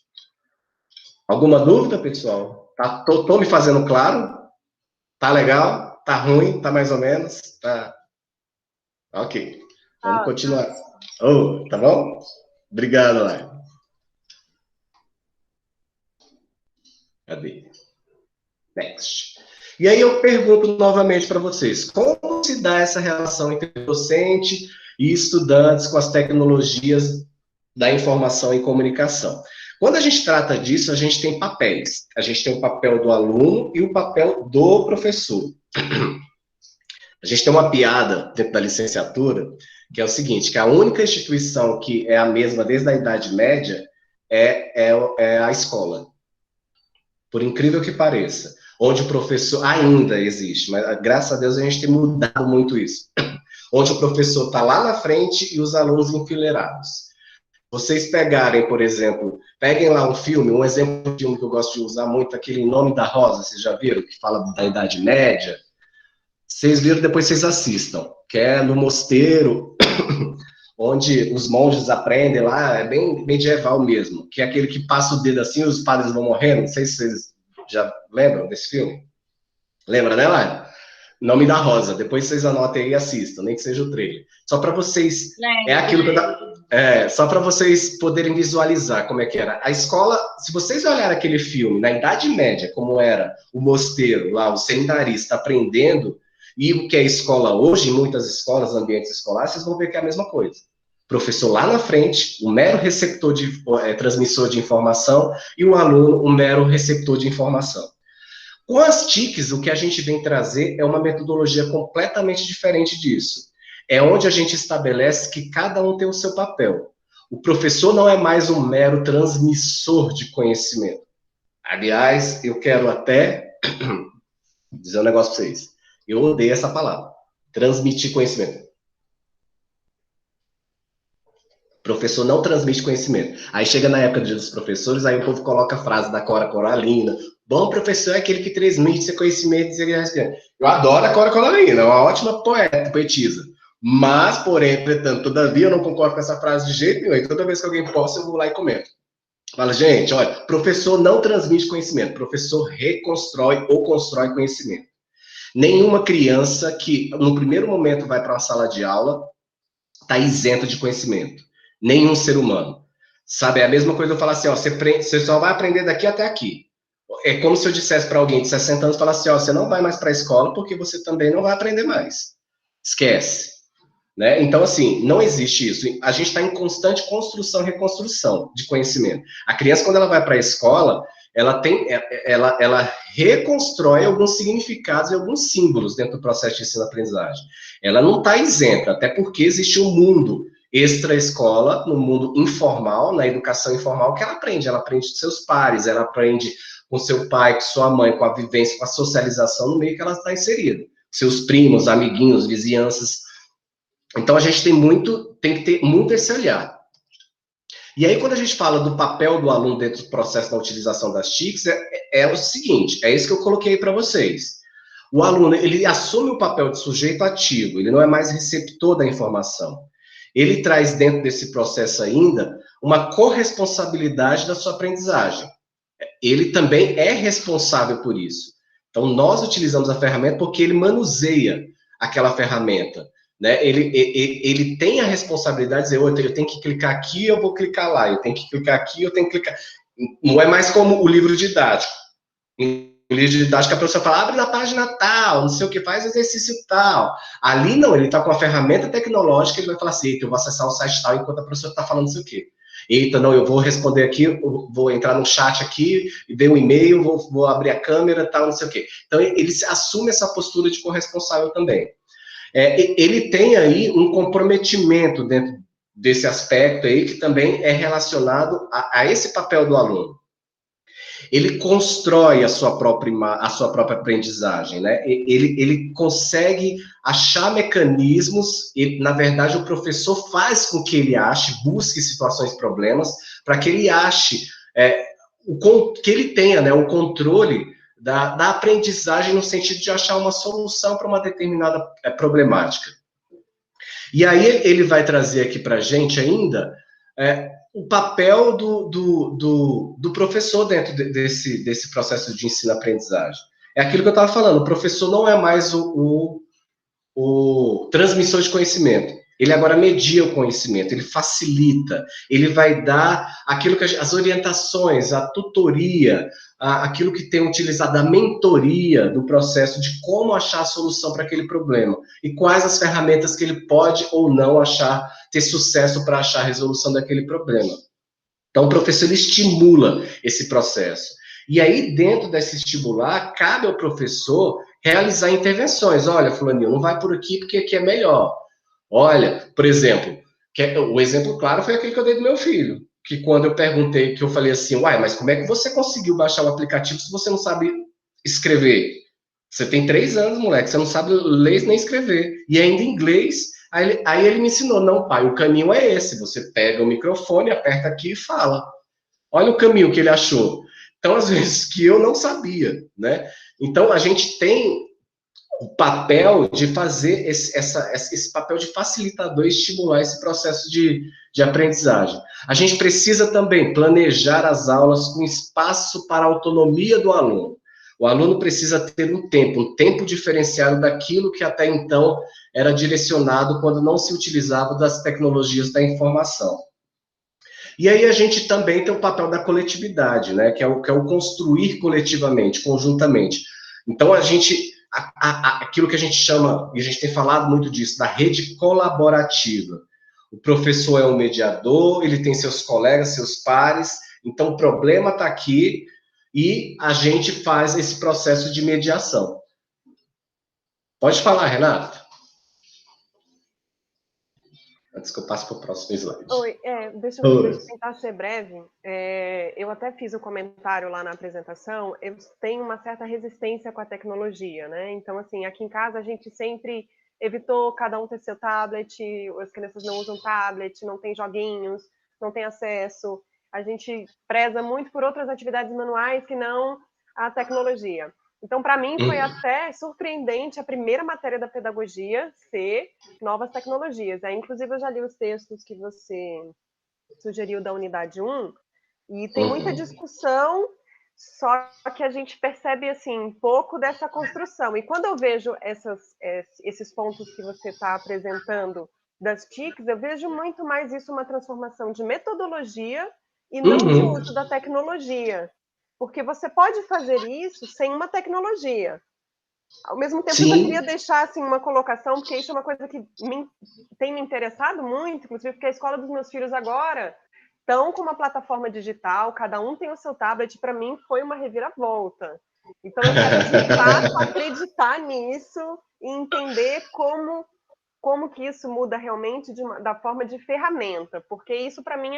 Alguma dúvida, pessoal? Tô me fazendo claro? Tá legal? Tá ruim? Tá mais ou menos? Tá... Ok, vamos continuar. Tá bom? Obrigado, Lai. Cadê? Next. E aí eu pergunto novamente para vocês, como se dá essa relação entre docente e estudantes com as tecnologias da informação e comunicação? Quando a gente trata disso, a gente tem papéis. A gente tem o papel do aluno e o papel do professor. A gente tem uma piada dentro da licenciatura, que é o seguinte, que a única instituição que é a mesma desde a Idade Média é a escola. Por incrível que pareça. Onde o professor ainda existe, mas graças a Deus a gente tem mudado muito isso. Onde o professor está lá na frente e os alunos enfileirados. Vocês pegarem, por exemplo, peguem lá um filme, um exemplo de filme que eu gosto de usar muito, aquele Em Nome da Rosa, vocês já viram, que fala da Idade Média? Vocês viram, depois vocês assistam, que é no mosteiro, onde os monges aprendem lá, é bem medieval mesmo, que é aquele que passa o dedo assim e os padres vão morrendo, não sei se vocês já lembram desse filme? Lembra, né, Laila? Nome da Rosa, depois vocês anotem aí e assistam, nem que seja o trailer. Só para vocês, é aquilo que só para vocês poderem visualizar como é que era. A escola, se vocês olharem aquele filme, na Idade Média, como era o mosteiro lá, o seminarista aprendendo, e o que é a escola hoje, em muitas escolas, ambientes escolares, vocês vão ver que é a mesma coisa. Professor lá na frente, um mero receptor transmissor de informação, e o aluno, um mero receptor de informação. Com as TICs, o que a gente vem trazer é uma metodologia completamente diferente disso. É onde a gente estabelece que cada um tem o seu papel. O professor não é mais um mero transmissor de conhecimento. Aliás, eu quero até dizer um negócio para vocês. Eu odeio essa palavra. Transmitir conhecimento. Professor não transmite conhecimento. Aí chega na época dos professores, aí o povo coloca a frase da Cora Coralina. Bom professor é aquele que transmite seu conhecimento. Eu adoro a Cora Coralina, é uma ótima poeta, poetisa. Mas, porém, entretanto, todavia, eu não concordo com essa frase de jeito nenhum. E toda vez que alguém posta, eu vou lá e comento. Fala, gente, olha, professor não transmite conhecimento. Professor reconstrói ou constrói conhecimento. Nenhuma criança que, no primeiro momento, vai para uma sala de aula, está isento de conhecimento. Nenhum ser humano. Sabe, é a mesma coisa eu falar assim, ó, você só vai aprender daqui até aqui. É como se eu dissesse para alguém de 60 anos, falar assim, ó, você não vai mais para a escola porque você também não vai aprender mais. Esquece. Né? Então, assim, não existe isso. A gente está em constante construção e reconstrução de conhecimento. A criança, quando ela vai para a escola, ela reconstrói alguns significados e alguns símbolos dentro do processo de ensino-aprendizagem. Ela não está isenta, até porque existe um mundo extra-escola, no mundo informal, na educação informal, que ela aprende com seus pares, ela aprende com seu pai, com sua mãe, com a vivência, com a socialização no meio que ela está inserida. Seus primos, amiguinhos, vizinhanças. Então, a gente tem que ter muito esse olhar. E aí, quando a gente fala do papel do aluno dentro do processo da utilização das TICs, é o seguinte, é isso que eu coloquei para vocês. O aluno, ele assume o papel de sujeito ativo, ele não é mais receptor da informação. Ele traz dentro desse processo ainda uma corresponsabilidade da sua aprendizagem. Ele também é responsável por isso. Então, nós utilizamos a ferramenta porque ele manuseia aquela ferramenta. Né? Ele tem a responsabilidade de dizer, eu tenho que clicar aqui, eu vou clicar lá, eu tenho que clicar aqui, eu tenho que clicar... Não é mais como o livro didático. O livro didático, a professora fala, abre na página tal, não sei o que, faz exercício tal. Ali não, ele está com a ferramenta tecnológica, ele vai falar assim, eu vou acessar o site tal, enquanto a professora está falando não sei o quê. Eita, não, eu vou responder aqui, eu vou entrar no chat aqui, ver um e-mail, vou abrir a câmera, tal, não sei o quê. Então, ele assume essa postura de corresponsável também. Ele tem aí um comprometimento dentro desse aspecto aí, que também é relacionado a esse papel do aluno. Ele constrói a sua própria aprendizagem, né? Ele consegue achar mecanismos, e, na verdade, o professor faz com que ele busque situações, problemas, para que ele ache, que ele tenha, né, o controle da aprendizagem no sentido de achar uma solução para uma determinada problemática. E aí ele vai trazer aqui para a gente ainda o papel do professor dentro desse processo de ensino-aprendizagem. É aquilo que eu estava falando, o professor não é mais o transmissor de conhecimento. Ele agora media o conhecimento, ele facilita, ele vai dar aquilo que as orientações, a tutoria, aquilo que tem utilizado, a mentoria do processo de como achar a solução para aquele problema e quais as ferramentas que ele pode ou não achar, ter sucesso para achar a resolução daquele problema. Então, o professor ele estimula esse processo. E aí, dentro desse estimular, cabe ao professor realizar intervenções. Olha, fulaninho, não vai por aqui porque aqui é melhor. Olha, por exemplo, o exemplo claro foi aquele que eu dei do meu filho, que quando eu perguntei, que eu falei assim, uai, mas como é que você conseguiu baixar o aplicativo se você não sabe escrever? Você tem 3 anos, moleque, você não sabe ler nem escrever, e ainda em inglês. Aí ele me ensinou, não, pai, o caminho é esse, você pega o microfone, aperta aqui e fala. Olha o caminho que ele achou. Então, às vezes, que eu não sabia, né? Então, a gente tem o papel de fazer esse papel de facilitador e estimular esse processo de aprendizagem. A gente precisa também planejar as aulas com espaço para a autonomia do aluno. O aluno precisa ter um tempo diferenciado daquilo que até então era direcionado quando não se utilizava das tecnologias da informação. E aí a gente também tem o papel da coletividade, né? Que é o construir coletivamente, conjuntamente. Então, aquilo que a gente chama, e a gente tem falado muito disso, da rede colaborativa. O professor é um mediador, ele tem seus colegas, seus pares, então o problema está aqui e a gente faz esse processo de mediação. Pode falar, Renata. Antes que eu passe para o próximo slide. Oi, deixa eu tentar ser breve. Eu até fiz o comentário lá na apresentação, eu tenho uma certa resistência com a tecnologia, né? Então, assim, aqui em casa a gente sempre evitou cada um ter seu tablet, as crianças não usam tablet, não tem joguinhos, não tem acesso. A gente preza muito por outras atividades manuais que não a tecnologia. Então, para mim, foi até surpreendente a primeira matéria da pedagogia ser novas tecnologias. Aí, inclusive, eu já li os textos que você sugeriu da unidade 1, e tem muita discussão, só que a gente percebe, assim, um pouco dessa construção. E quando eu vejo esses pontos que você está apresentando das TICs, eu vejo muito mais isso uma transformação de metodologia e não de uso da tecnologia. Porque você pode fazer isso sem uma tecnologia. Ao mesmo tempo, eu queria deixar assim, uma colocação, porque isso é uma coisa que tem me interessado muito, inclusive porque a escola dos meus filhos agora estão com uma plataforma digital, cada um tem o seu tablet, para mim foi uma reviravolta. Então, eu quero, de fato, acreditar nisso e entender como que isso muda realmente da forma de ferramenta, porque isso, para mim,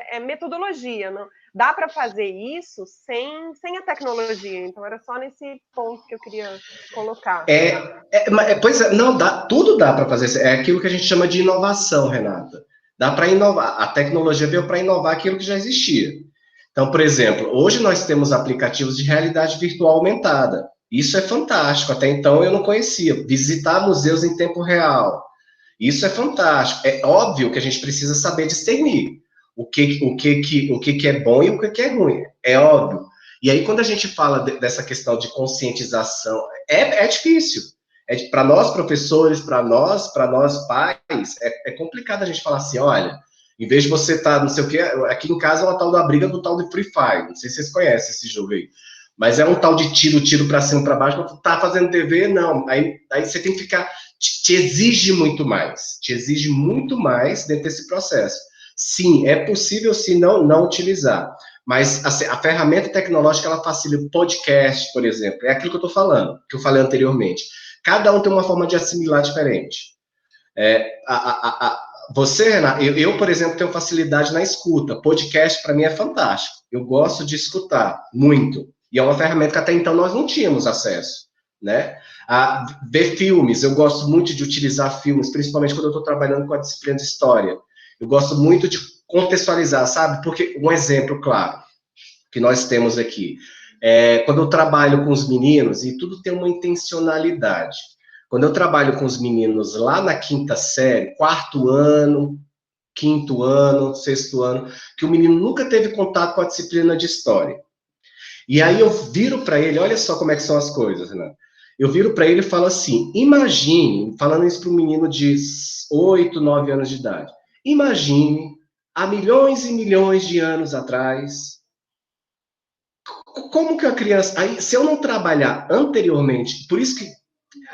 é metodologia. Não? Dá para fazer isso sem a tecnologia. Então, era só nesse ponto que eu queria colocar. Pois é, não, tudo dá para fazer. É aquilo que a gente chama de inovação, Renata. Dá para inovar. A tecnologia veio para inovar aquilo que já existia. Então, por exemplo, hoje nós temos aplicativos de realidade virtual aumentada. Isso é fantástico. Até então eu não conhecia. Visitar museus em tempo real. Isso é fantástico. É óbvio que a gente precisa saber discernir o que é bom e o que é ruim. É óbvio. E aí, quando a gente fala dessa questão de conscientização, é difícil. Para nós, professores, para nós pais, é complicado a gente falar assim, olha, em vez de você estar, não sei o quê, aqui em casa é uma tal da briga do tal de Free Fire. Não sei se vocês conhecem esse jogo aí. Mas é um tal de tiro para cima, para baixo, quando tá fazendo dever, não. Aí você tem que ficar... Te exige muito mais dentro desse processo. Sim, é possível, se não utilizar, mas a ferramenta tecnológica, ela facilita o podcast, por exemplo, é aquilo que eu estou falando, que eu falei anteriormente. Cada um tem uma forma de assimilar diferente. Você, Renato, eu, por exemplo, tenho facilidade na escuta, podcast para mim é fantástico, eu gosto de escutar muito, e é uma ferramenta que até então nós não tínhamos acesso, né? Ver filmes, eu gosto muito de utilizar filmes, principalmente quando eu estou trabalhando com a disciplina de história. Eu gosto muito de contextualizar, sabe? Porque um exemplo claro que nós temos aqui, quando eu trabalho com os meninos, e tudo tem uma intencionalidade. Quando eu trabalho com os meninos lá na 5ª série, 4º ano, 5º ano, 6º ano, que o menino nunca teve contato com a disciplina de história. E aí eu viro para ele, olha só como é que são as coisas, né? Eu viro para ele e falo assim, imagine, falando isso para um menino de 8, 9 anos de idade. Imagine, há milhões e milhões de anos atrás, como que a criança... Aí, se eu não trabalhar anteriormente, por isso que...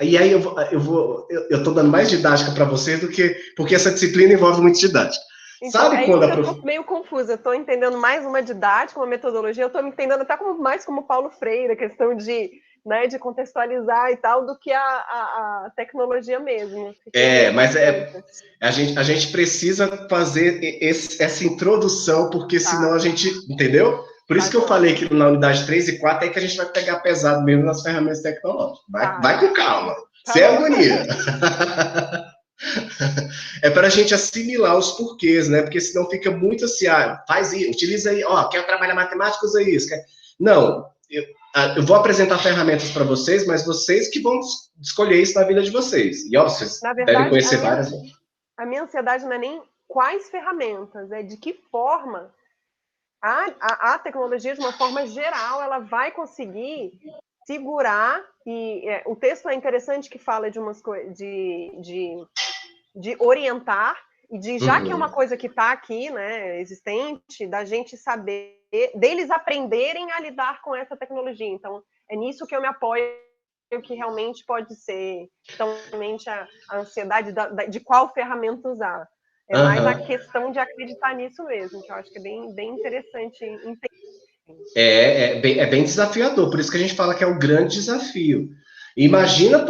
E aí eu tô dando mais didática para vocês do que... Porque essa disciplina envolve muito didática. Então, Sabe quando a eu tô meio confusa, eu tô entendendo mais uma didática, uma metodologia, eu tô me entendendo até mais como Paulo Freire, a questão de, né, de contextualizar e tal, do que a tecnologia mesmo. Mas a gente precisa fazer essa introdução, porque senão a gente, entendeu? Por isso que eu falei que na unidade 3 e 4 é que a gente vai pegar pesado mesmo nas ferramentas tecnológicas. Vai com calma, sem agonia. É para a gente assimilar os porquês, né? Porque senão fica muito assim, faz isso, utiliza aí, quer trabalhar matemática, usa isso. Não, eu vou apresentar ferramentas para vocês, mas vocês que vão escolher isso na vida de vocês. E vocês devem conhecer várias. A minha ansiedade não é nem quais ferramentas, é de que forma a tecnologia, de uma forma geral, ela vai conseguir segurar, e o texto é interessante que fala de umas coisas, de orientar, e de, já que é uma coisa que está aqui, né, existente, da gente saber, deles aprenderem a lidar com essa tecnologia. Então, é nisso que eu me apoio, que realmente pode ser, então, realmente a ansiedade de qual ferramenta usar. É mais a questão de acreditar nisso mesmo, que eu acho que é bem interessante entender. É bem desafiador, por isso que a gente fala que é o grande desafio. Imagina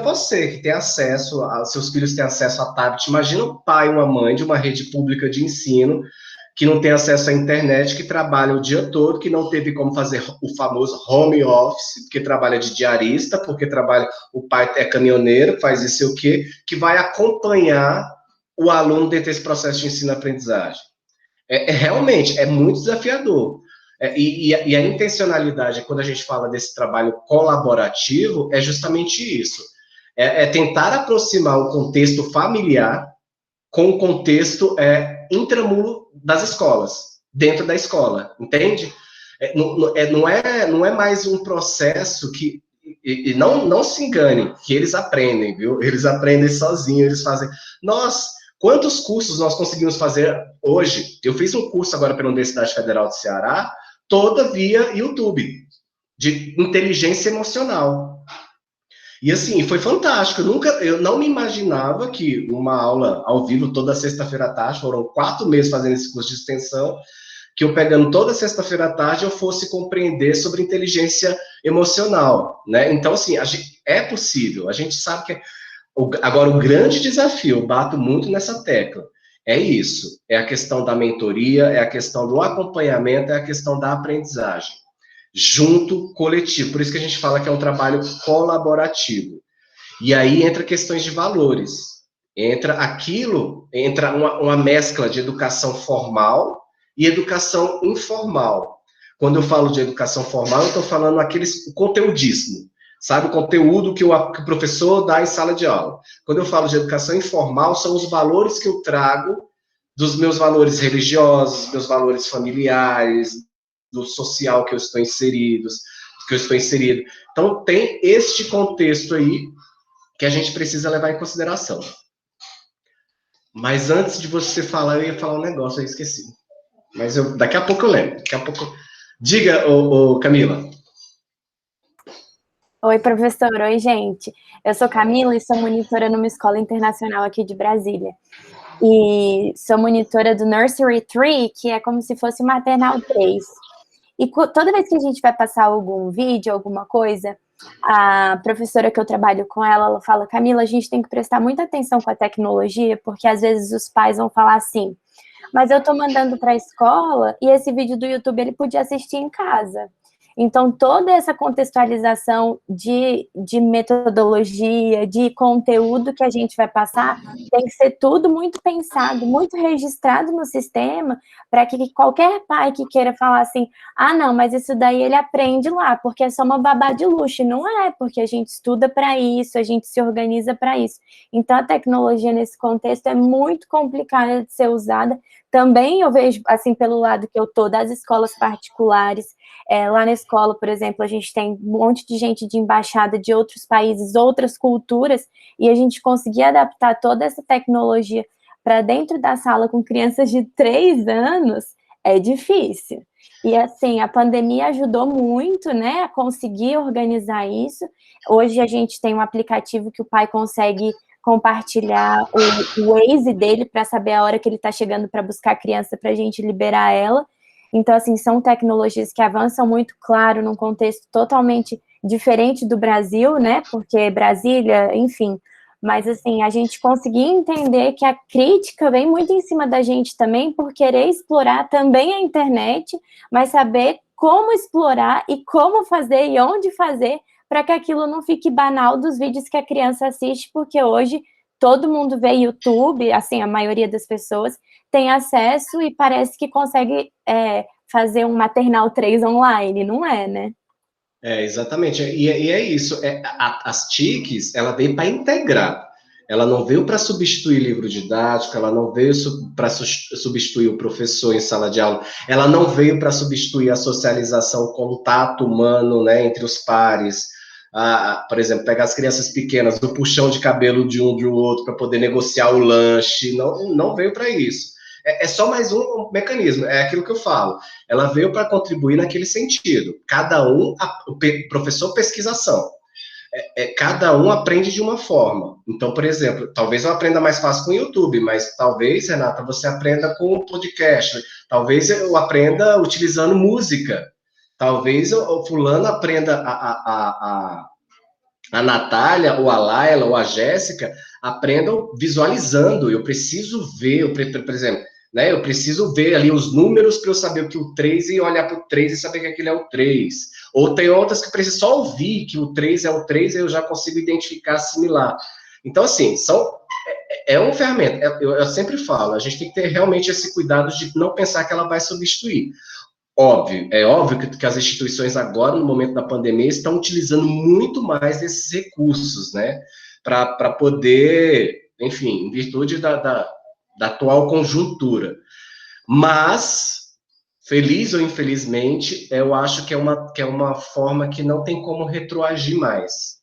você que tem acesso, seus filhos têm acesso a tablet, imagina um pai, uma mãe de uma rede pública de ensino, que não tem acesso à internet, que trabalha o dia todo, que não teve como fazer o famoso home office, porque trabalha de diarista, porque o pai é caminhoneiro, faz isso e o quê, que vai acompanhar o aluno dentro desse processo de ensino-aprendizagem. Realmente, é muito desafiador. E a intencionalidade, quando a gente fala desse trabalho colaborativo, é justamente isso. É tentar aproximar o contexto familiar com o contexto intramuros das escolas, dentro da escola, entende? Não é mais um processo que... E não se engane, que eles aprendem, viu? Eles aprendem sozinhos, eles fazem... Quantos cursos nós conseguimos fazer hoje? Eu fiz um curso agora pela Universidade Federal do Ceará, toda via YouTube, de inteligência emocional. E assim, foi fantástico. Eu não me imaginava que uma aula ao vivo toda sexta-feira à tarde, foram 4 meses fazendo esse curso de extensão, que eu pegando toda sexta-feira à tarde, eu fosse compreender sobre inteligência emocional, né? Então, assim, é possível, a gente sabe que... Agora, o grande desafio, eu bato muito nessa tecla, é isso, é a questão da mentoria, é a questão do acompanhamento, é a questão da aprendizagem, junto, coletivo, por isso que a gente fala que é um trabalho colaborativo. E aí entra questões de valores, entra uma mescla de educação formal e educação informal. Quando eu falo de educação formal, eu estou falando o conteudismo, sabe, o conteúdo que o professor dá em sala de aula. Quando eu falo de educação informal, são os valores que eu trago dos meus valores religiosos, meus valores familiares, do social que eu estou inserido. Então, tem este contexto aí que a gente precisa levar em consideração. Mas antes de você falar, eu ia falar um negócio, eu esqueci. Mas daqui a pouco eu lembro. Diga, Camila. Oi, professor. Oi, gente. Eu sou Camila e sou monitora numa escola internacional aqui de Brasília. E sou monitora do Nursery 3, que é como se fosse o Maternal 3. E toda vez que a gente vai passar algum vídeo, alguma coisa, a professora que eu trabalho com ela fala: Camila, a gente tem que prestar muita atenção com a tecnologia, porque às vezes os pais vão falar assim, mas eu tô mandando para a escola e esse vídeo do YouTube ele podia assistir em casa. Então, toda essa contextualização de metodologia, de conteúdo que a gente vai passar, tem que ser tudo muito pensado, muito registrado no sistema, para que qualquer pai que queira falar assim, não, mas isso daí ele aprende lá, porque é só uma babá de luxo. Não é, porque a gente estuda para isso, a gente se organiza para isso. Então, a tecnologia nesse contexto é muito complicada de ser usada, também eu vejo, assim, pelo lado que eu tô, das escolas particulares. Lá na escola, por exemplo, a gente tem um monte de gente de embaixada de outros países, outras culturas, e a gente conseguir adaptar toda essa tecnologia para dentro da sala com crianças de 3 anos é difícil. E, assim, a pandemia ajudou muito, né, a conseguir organizar isso. Hoje a gente tem um aplicativo que o pai consegue compartilhar o Waze dele para saber a hora que ele está chegando para buscar a criança para a gente liberar ela. Então, assim, são tecnologias que avançam muito, claro, num contexto totalmente diferente do Brasil, né, porque Brasília, enfim, mas, assim, a gente conseguir entender que a crítica vem muito em cima da gente também por querer explorar também a internet, mas saber como explorar e como fazer e onde fazer para que aquilo não fique banal dos vídeos que a criança assiste, porque hoje todo mundo vê YouTube, assim, a maioria das pessoas tem acesso e parece que consegue fazer um maternal 3 online, não é, né? Exatamente. E é isso. As TICs, ela veio para integrar. Ela não veio para substituir livro didático, ela não veio para substituir o professor em sala de aula, ela não veio para substituir a socialização, o contato humano, né, entre os pares. Por exemplo, pegar as crianças pequenas, do puxão de cabelo de um do outro para poder negociar o lanche, não veio para isso. É só mais um mecanismo, é aquilo que eu falo. Ela veio para contribuir naquele sentido. Cada um, o professor pesquisação, cada um aprende de uma forma. Então, por exemplo, talvez eu aprenda mais fácil com o YouTube, mas talvez, Renata, você aprenda com o podcast, talvez eu aprenda utilizando música, talvez o fulano aprenda a Natália, ou a Laila, ou a Jéssica, aprendam visualizando. Eu preciso ver, por exemplo, né, eu preciso ver ali os números para eu saber o que o 3 e olhar para o 3 e saber que aquilo é o 3. Ou tem outras que precisam só ouvir que o 3 é o 3 e eu já consigo identificar, assimilar. Então, assim, é uma ferramenta. Eu sempre falo, a gente tem que ter realmente esse cuidado de não pensar que ela vai substituir. É óbvio que as instituições agora, no momento da pandemia, estão utilizando muito mais desses recursos, né, para poder, enfim, em virtude da atual conjuntura. Mas, feliz ou infelizmente, eu acho que é uma forma que não tem como retroagir mais.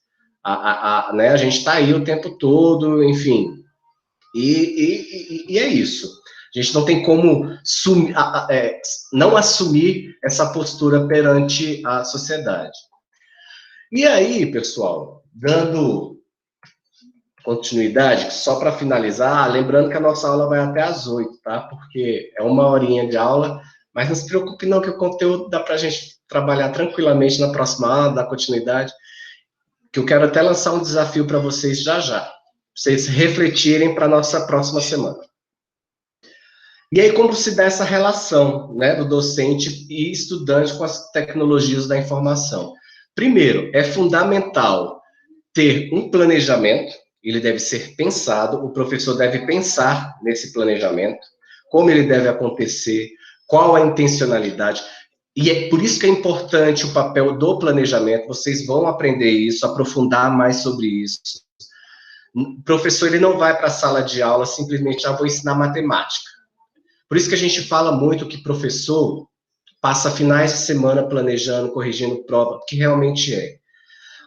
Né, a gente está aí o tempo todo, enfim, e é isso. A gente não tem como não assumir essa postura perante a sociedade. E aí, pessoal, dando continuidade, só para finalizar, lembrando que a nossa aula vai até às 8, tá? Porque é 1 horinha de aula, mas não se preocupe não, que o conteúdo dá para a gente trabalhar tranquilamente na próxima aula, dar continuidade, que eu quero até lançar um desafio para vocês já, vocês refletirem para a nossa próxima semana. E aí, como se dá essa relação, né, do docente e estudante com as tecnologias da informação? Primeiro, é fundamental ter um planejamento, ele deve ser pensado, o professor deve pensar nesse planejamento, como ele deve acontecer, qual a intencionalidade, e é por isso que é importante o papel do planejamento, vocês vão aprender isso, aprofundar mais sobre isso. O professor, ele não vai para a sala de aula simplesmente, vou ensinar matemática. Por isso que a gente fala muito que professor passa finais de semana planejando, corrigindo prova, que realmente é.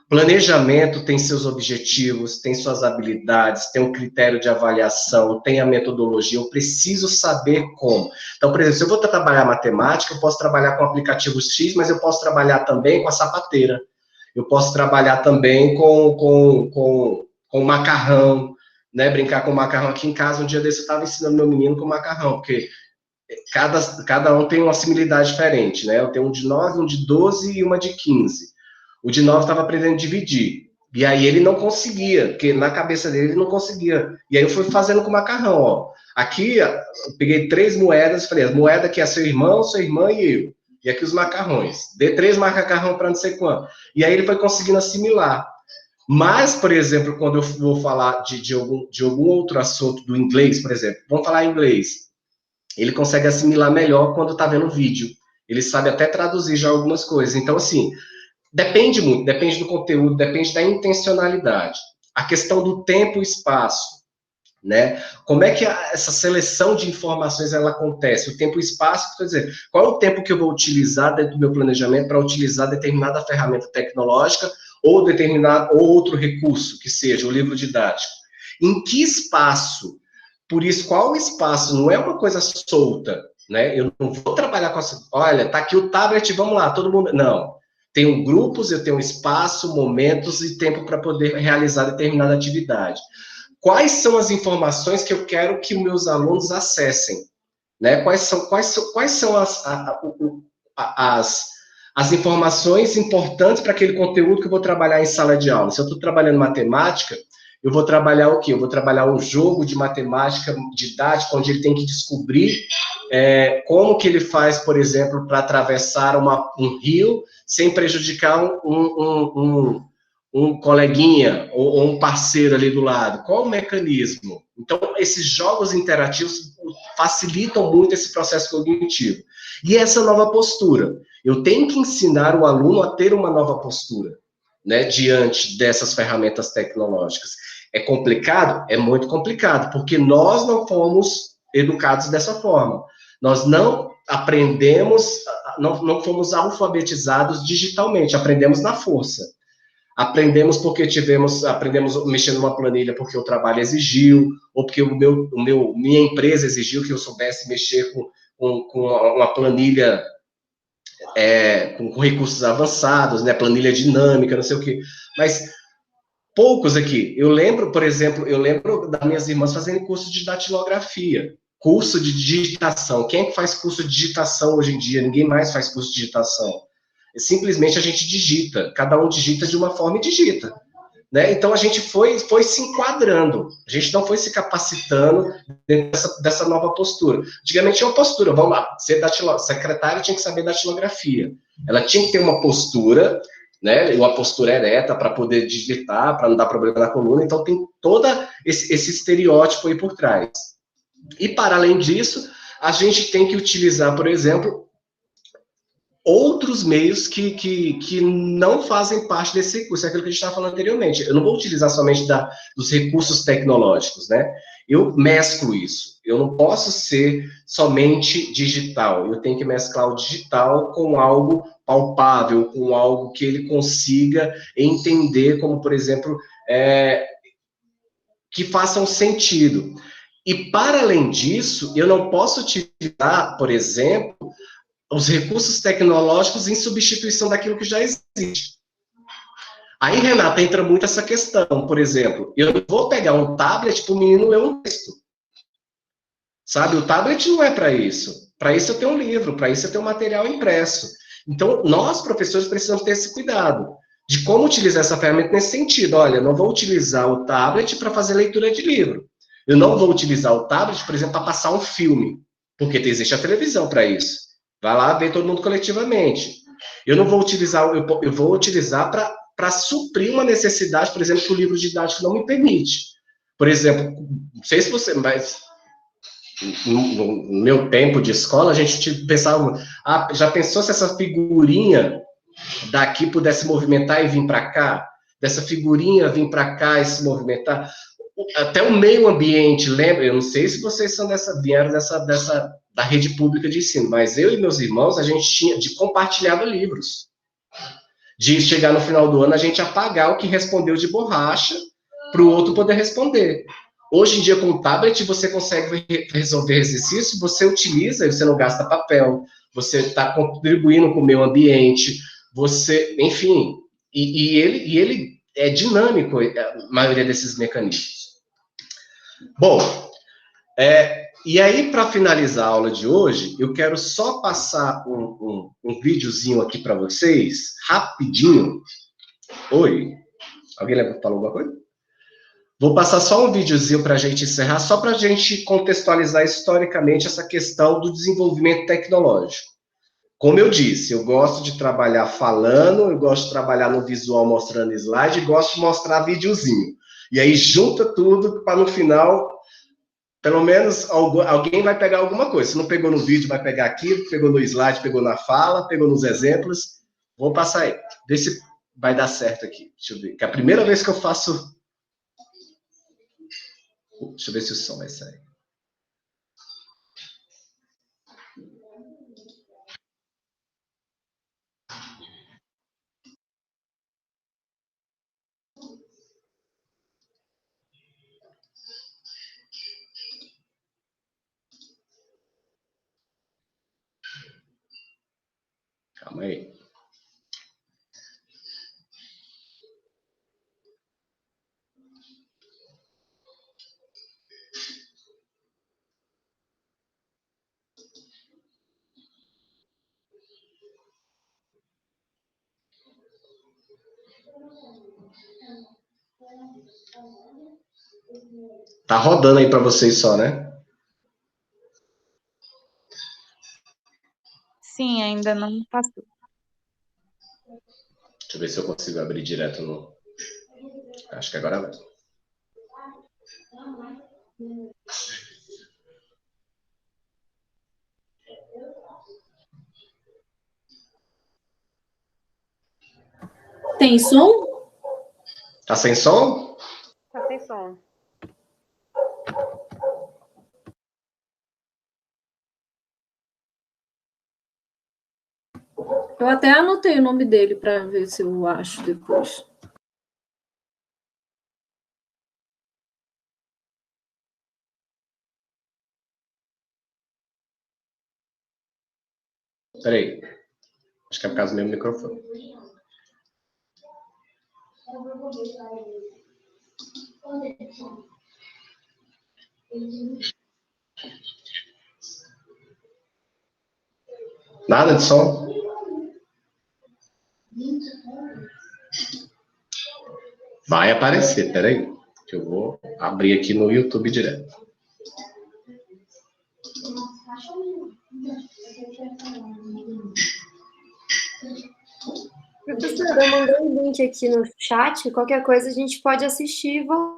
Planejamento tem seus objetivos, tem suas habilidades, tem um critério de avaliação, tem a metodologia, eu preciso saber como. Então, por exemplo, se eu vou trabalhar matemática, eu posso trabalhar com o aplicativo X, mas eu posso trabalhar também com a sapateira. Eu posso trabalhar também com macarrão, né, brincar com macarrão aqui em casa. Um dia desse eu estava ensinando meu menino com macarrão, porque cada um tem uma similitude diferente, né? Eu tenho um de 9, um de 12 e uma de 15. O de 9 estava aprendendo a dividir, e aí ele não conseguia, porque na cabeça dele ele não conseguia. E aí eu fui fazendo com macarrão, ó. Aqui eu peguei 3 moedas, falei, a moeda que é seu irmão, sua irmã e eu. E aqui os macarrões. Dei 3 macarrão para não sei quanto. E aí ele foi conseguindo assimilar. Mas, por exemplo, quando eu vou falar de algum outro assunto do inglês, por exemplo, vamos falar inglês, ele consegue assimilar melhor quando está vendo vídeo. Ele sabe até traduzir já algumas coisas. Então, assim, depende muito, depende do conteúdo, depende da intencionalidade. A questão do tempo e espaço, né? Como é que essa seleção de informações ela acontece? O tempo e o espaço, quer dizer, qual é o tempo que eu vou utilizar dentro do meu planejamento para utilizar determinada ferramenta tecnológica ou determinado ou outro recurso, que seja o livro didático? Em que espaço? Por isso, qual o espaço? Não é uma coisa solta, né? Eu não vou trabalhar com essa... Olha, tá aqui o tablet, vamos lá, todo mundo... Não. Tenho grupos, eu tenho espaço, momentos e tempo para poder realizar determinada atividade. Quais são as informações que eu quero que meus alunos acessem? Né? Quais são as informações importantes para aquele conteúdo que eu vou trabalhar em sala de aula? Se eu estou trabalhando matemática, eu vou trabalhar o quê? Eu vou trabalhar um jogo de matemática didática, onde ele tem que descobrir como que ele faz, por exemplo, para atravessar um rio sem prejudicar um coleguinha ou um parceiro ali do lado. Qual o mecanismo? Então, esses jogos interativos facilitam muito esse processo cognitivo. E essa nova postura? Eu tenho que ensinar o aluno a ter uma nova postura, né, diante dessas ferramentas tecnológicas. É complicado? É muito complicado, porque nós não fomos educados dessa forma. Nós não aprendemos, não fomos alfabetizados digitalmente, aprendemos na força. Aprendemos porque aprendemos mexendo numa planilha porque o trabalho exigiu, ou porque minha empresa exigiu que eu soubesse mexer com uma planilha com recursos avançados, né, planilha dinâmica, não sei o quê. Mas poucos aqui. Eu lembro, por exemplo, das minhas irmãs fazendo curso de datilografia, curso de digitação. Quem é que faz curso de digitação hoje em dia? Ninguém mais faz curso de digitação. Simplesmente a gente digita, cada um digita de uma forma e digita, né? Então a gente foi se enquadrando, a gente não foi se capacitando dentro dessa nova postura. Antigamente tinha uma postura, vamos lá, secretária tinha que saber datilografia, ela tinha que ter uma postura, né? Uma postura ereta para poder digitar, para não dar problema na coluna, então tem todo esse estereótipo aí por trás. E para além disso, a gente tem que utilizar, por exemplo, outros meios que não fazem parte desse recurso, é aquilo que a gente estava falando anteriormente. Eu não vou utilizar somente dos recursos tecnológicos, né? Eu mesclo isso. Eu não posso ser somente digital. Eu tenho que mesclar o digital com algo palpável, com algo que ele consiga entender, como, por exemplo, que faça um sentido. E, para além disso, eu não posso utilizar, por exemplo, os recursos tecnológicos em substituição daquilo que já existe. Aí, Renata, entra muito essa questão, por exemplo, eu não vou pegar um tablet para o menino ler um texto. Sabe, o tablet não é para isso. Para isso eu tenho um livro, para isso eu tenho um material impresso. Então, nós, professores, precisamos ter esse cuidado de como utilizar essa ferramenta nesse sentido. Olha, eu não vou utilizar o tablet para fazer leitura de livro. Eu não vou utilizar o tablet, por exemplo, para passar um filme, porque existe a televisão para isso. Vai lá ver todo mundo coletivamente. Eu não vou utilizar, eu vou utilizar para suprir uma necessidade, por exemplo, que o livro didático não me permite. Por exemplo, não sei se você, mas no meu tempo de escola, a gente pensava, já pensou se essa figurinha daqui pudesse movimentar e vir para cá? Dessa figurinha vir para cá e se movimentar? Até o meio ambiente, lembra? Eu não sei se vocês vieram da rede pública de ensino, mas eu e meus irmãos, a gente compartilhava livros. De chegar no final do ano, a gente apagar o que respondeu de borracha, para o outro poder responder. Hoje em dia, com o tablet, você consegue resolver exercício, você utiliza, você não gasta papel, você está contribuindo com o meio ambiente, enfim, e ele é dinâmico, a maioria desses mecanismos. Bom, e aí, para finalizar a aula de hoje, eu quero só passar um videozinho aqui para vocês, rapidinho. Oi? Alguém falou alguma coisa? Vou passar só um videozinho para a gente encerrar, só para a gente contextualizar historicamente essa questão do desenvolvimento tecnológico. Como eu disse, eu gosto de trabalhar falando, eu gosto de trabalhar no visual mostrando slide, e gosto de mostrar videozinho. E aí junta tudo para no final, pelo menos alguém vai pegar alguma coisa. Se não pegou no vídeo, vai pegar aqui, pegou no slide, pegou na fala, pegou nos exemplos. Vou passar aí. Vê se vai dar certo aqui. Deixa eu ver. Que é a primeira vez que eu faço... Deixa eu ver se o som vai sair. Calma aí. Tá rodando aí para vocês só, né? Sim, ainda não passou. Deixa eu ver se eu consigo abrir direto no... Acho que agora vai. Tem som? Tá sem som? Tá sem som. Eu até anotei o nome dele para ver se eu acho depois. Peraí. Acho que é por causa do meu microfone. Nada de som? Vai aparecer, peraí. Que eu vou abrir aqui no YouTube direto. Professora, eu mandei um link aqui no chat, qualquer coisa a gente pode assistir e voltar.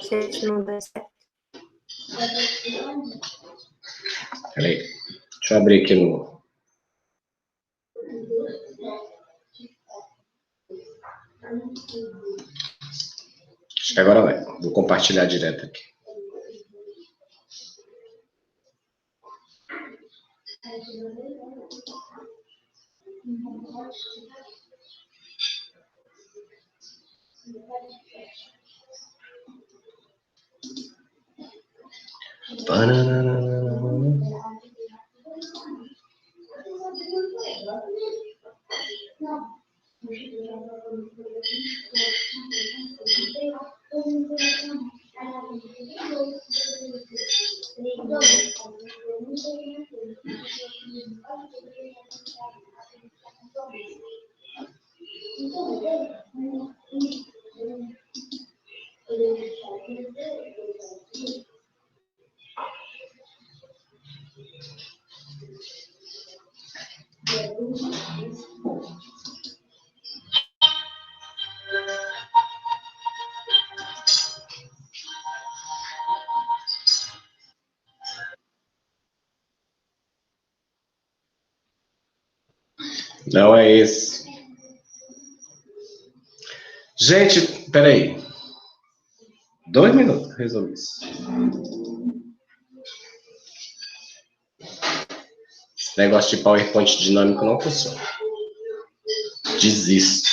Se não der certo. Peraí. Deixa eu abrir aqui no... Acho que agora vai. Vou compartilhar direto aqui. Não é esse. Gente, peraí. 2 minutos, resolvi isso. Esse negócio de PowerPoint dinâmico não funciona. Desisto.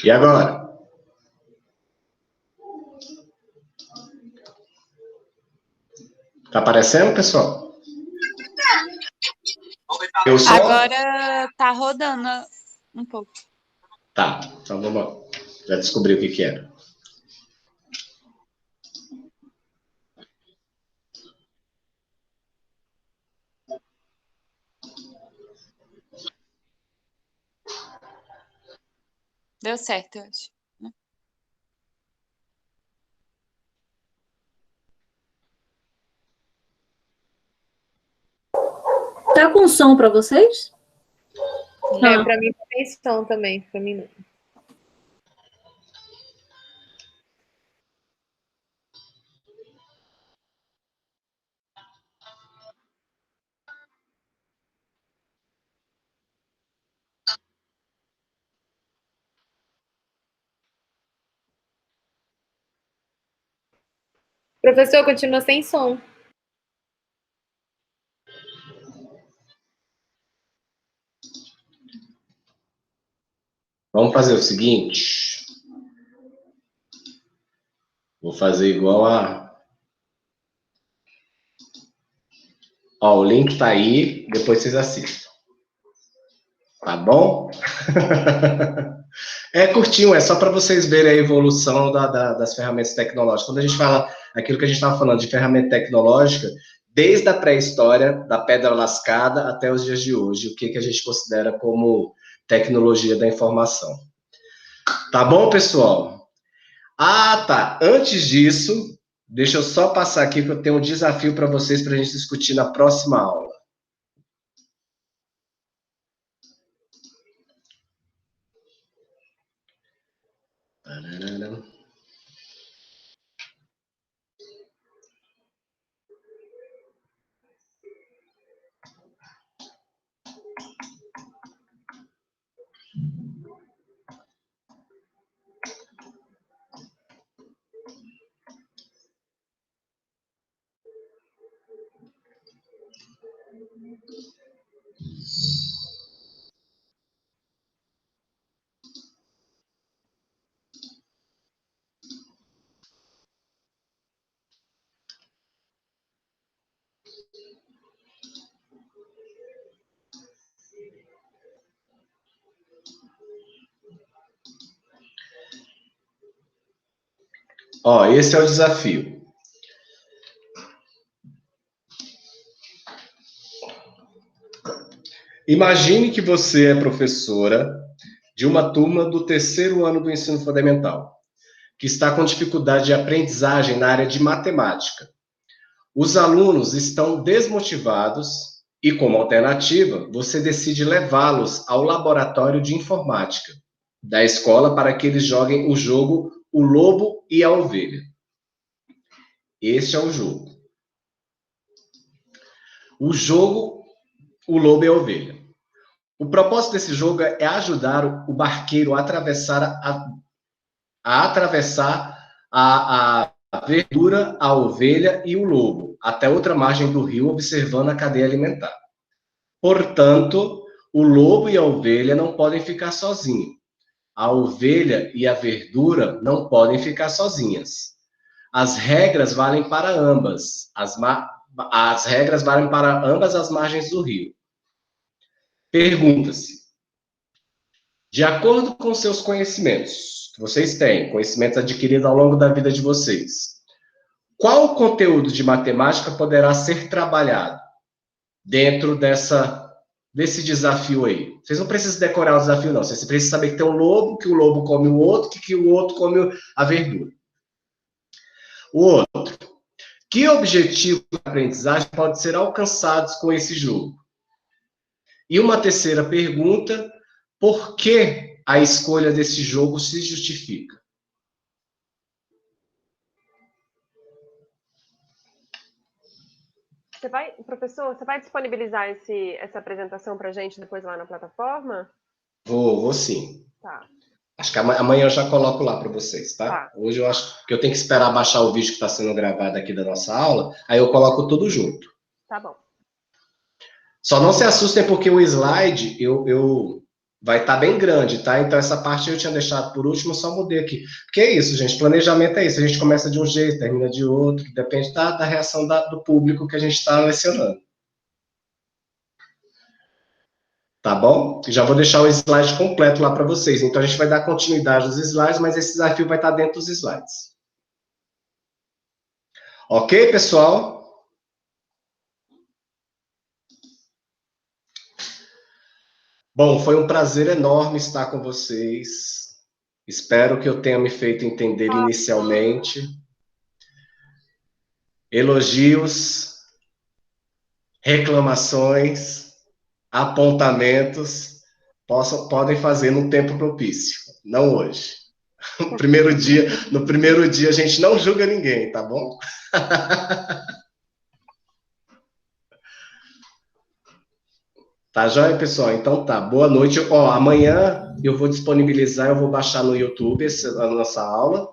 E agora? Tá aparecendo, pessoal? Eu só? Agora tá rodando um pouco. Tá, então vamos lá. Já descobri o que que era. Deu certo, eu acho. Tá com som para vocês? É, para mim tem som também, para mim não. Professor, continua sem som. Vamos fazer o seguinte. Vou fazer igual a... Ó, o link tá aí, depois vocês assistam. Tá bom? É curtinho, é só para vocês verem a evolução das ferramentas tecnológicas. Quando a gente fala aquilo que a gente estava falando de ferramenta tecnológica, desde a pré-história, da pedra lascada até os dias de hoje, o que, que a gente considera como tecnologia da informação. Tá bom, pessoal? Ah, tá. Antes disso, deixa eu só passar aqui que eu tenho um desafio para vocês para a gente discutir na próxima aula. Ó, esse é o desafio. Imagine que você é professora de uma turma do terceiro ano do ensino fundamental, que está com dificuldade de aprendizagem na área de matemática. Os alunos estão desmotivados e, como alternativa, você decide levá-los ao laboratório de informática da escola para que eles joguem o jogo O Lobo e a Ovelha. Este é o jogo. O jogo O Lobo e a Ovelha. O propósito desse jogo é ajudar o barqueiro a atravessar a verdura, a ovelha e o lobo, até outra margem do rio, observando a cadeia alimentar. Portanto, o lobo e a ovelha não podem ficar sozinhos. A ovelha e a verdura não podem ficar sozinhas. As regras valem para ambas. As regras valem para ambas as margens do rio. Pergunta-se: de acordo com seus conhecimentos, que vocês têm, conhecimentos adquiridos ao longo da vida de vocês, qual conteúdo de matemática poderá ser trabalhado dentro desse desafio aí? Vocês não precisam decorar o desafio, não. Vocês precisam saber que tem um lobo, que o lobo come o outro, que o outro come a verdura. O outro. Que objetivo de aprendizagem pode ser alcançados com esse jogo? E uma terceira pergunta: por que a escolha desse jogo se justifica? Professor, você vai disponibilizar essa apresentação para a gente depois lá na plataforma? Vou sim. Tá. Acho que amanhã eu já coloco lá para vocês, tá? Tá. Hoje eu acho que eu tenho que esperar baixar o vídeo que está sendo gravado aqui da nossa aula, aí eu coloco tudo junto. Tá bom. Só não se assustem porque o slide vai estar bem grande, tá? Então essa parte eu tinha deixado por último, só mudei aqui. Porque é isso, gente, planejamento é isso, a gente começa de um jeito, termina de outro, depende da reação do público que a gente está lecionando. Tá bom? Já vou deixar o slide completo lá para vocês. Então, a gente vai dar continuidade aos slides, mas esse desafio vai estar dentro dos slides. Ok, pessoal? Bom, foi um prazer enorme estar com vocês. Espero que eu tenha me feito entender inicialmente. Elogios, reclamações, apontamentos, podem fazer no tempo propício, não hoje. No primeiro dia a gente não julga ninguém, tá bom? Tá joia, pessoal? Então tá, boa noite. Ó, amanhã eu vou disponibilizar, eu vou baixar no YouTube a nossa aula,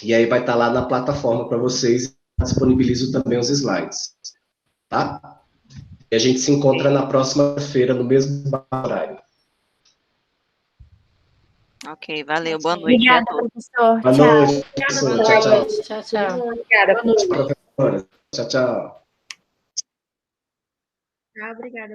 e aí vai estar lá na plataforma para vocês, disponibilizo também os slides, tá? E a gente se encontra na próxima feira, no mesmo horário. Ok, valeu. Boa noite a Obrigada, todos. professor. Boa Tchau. noite, professor. Tchau, tchau. Tchau, tchau. Obrigada, Boa noite. Professora. Tchau, tchau. Obrigada.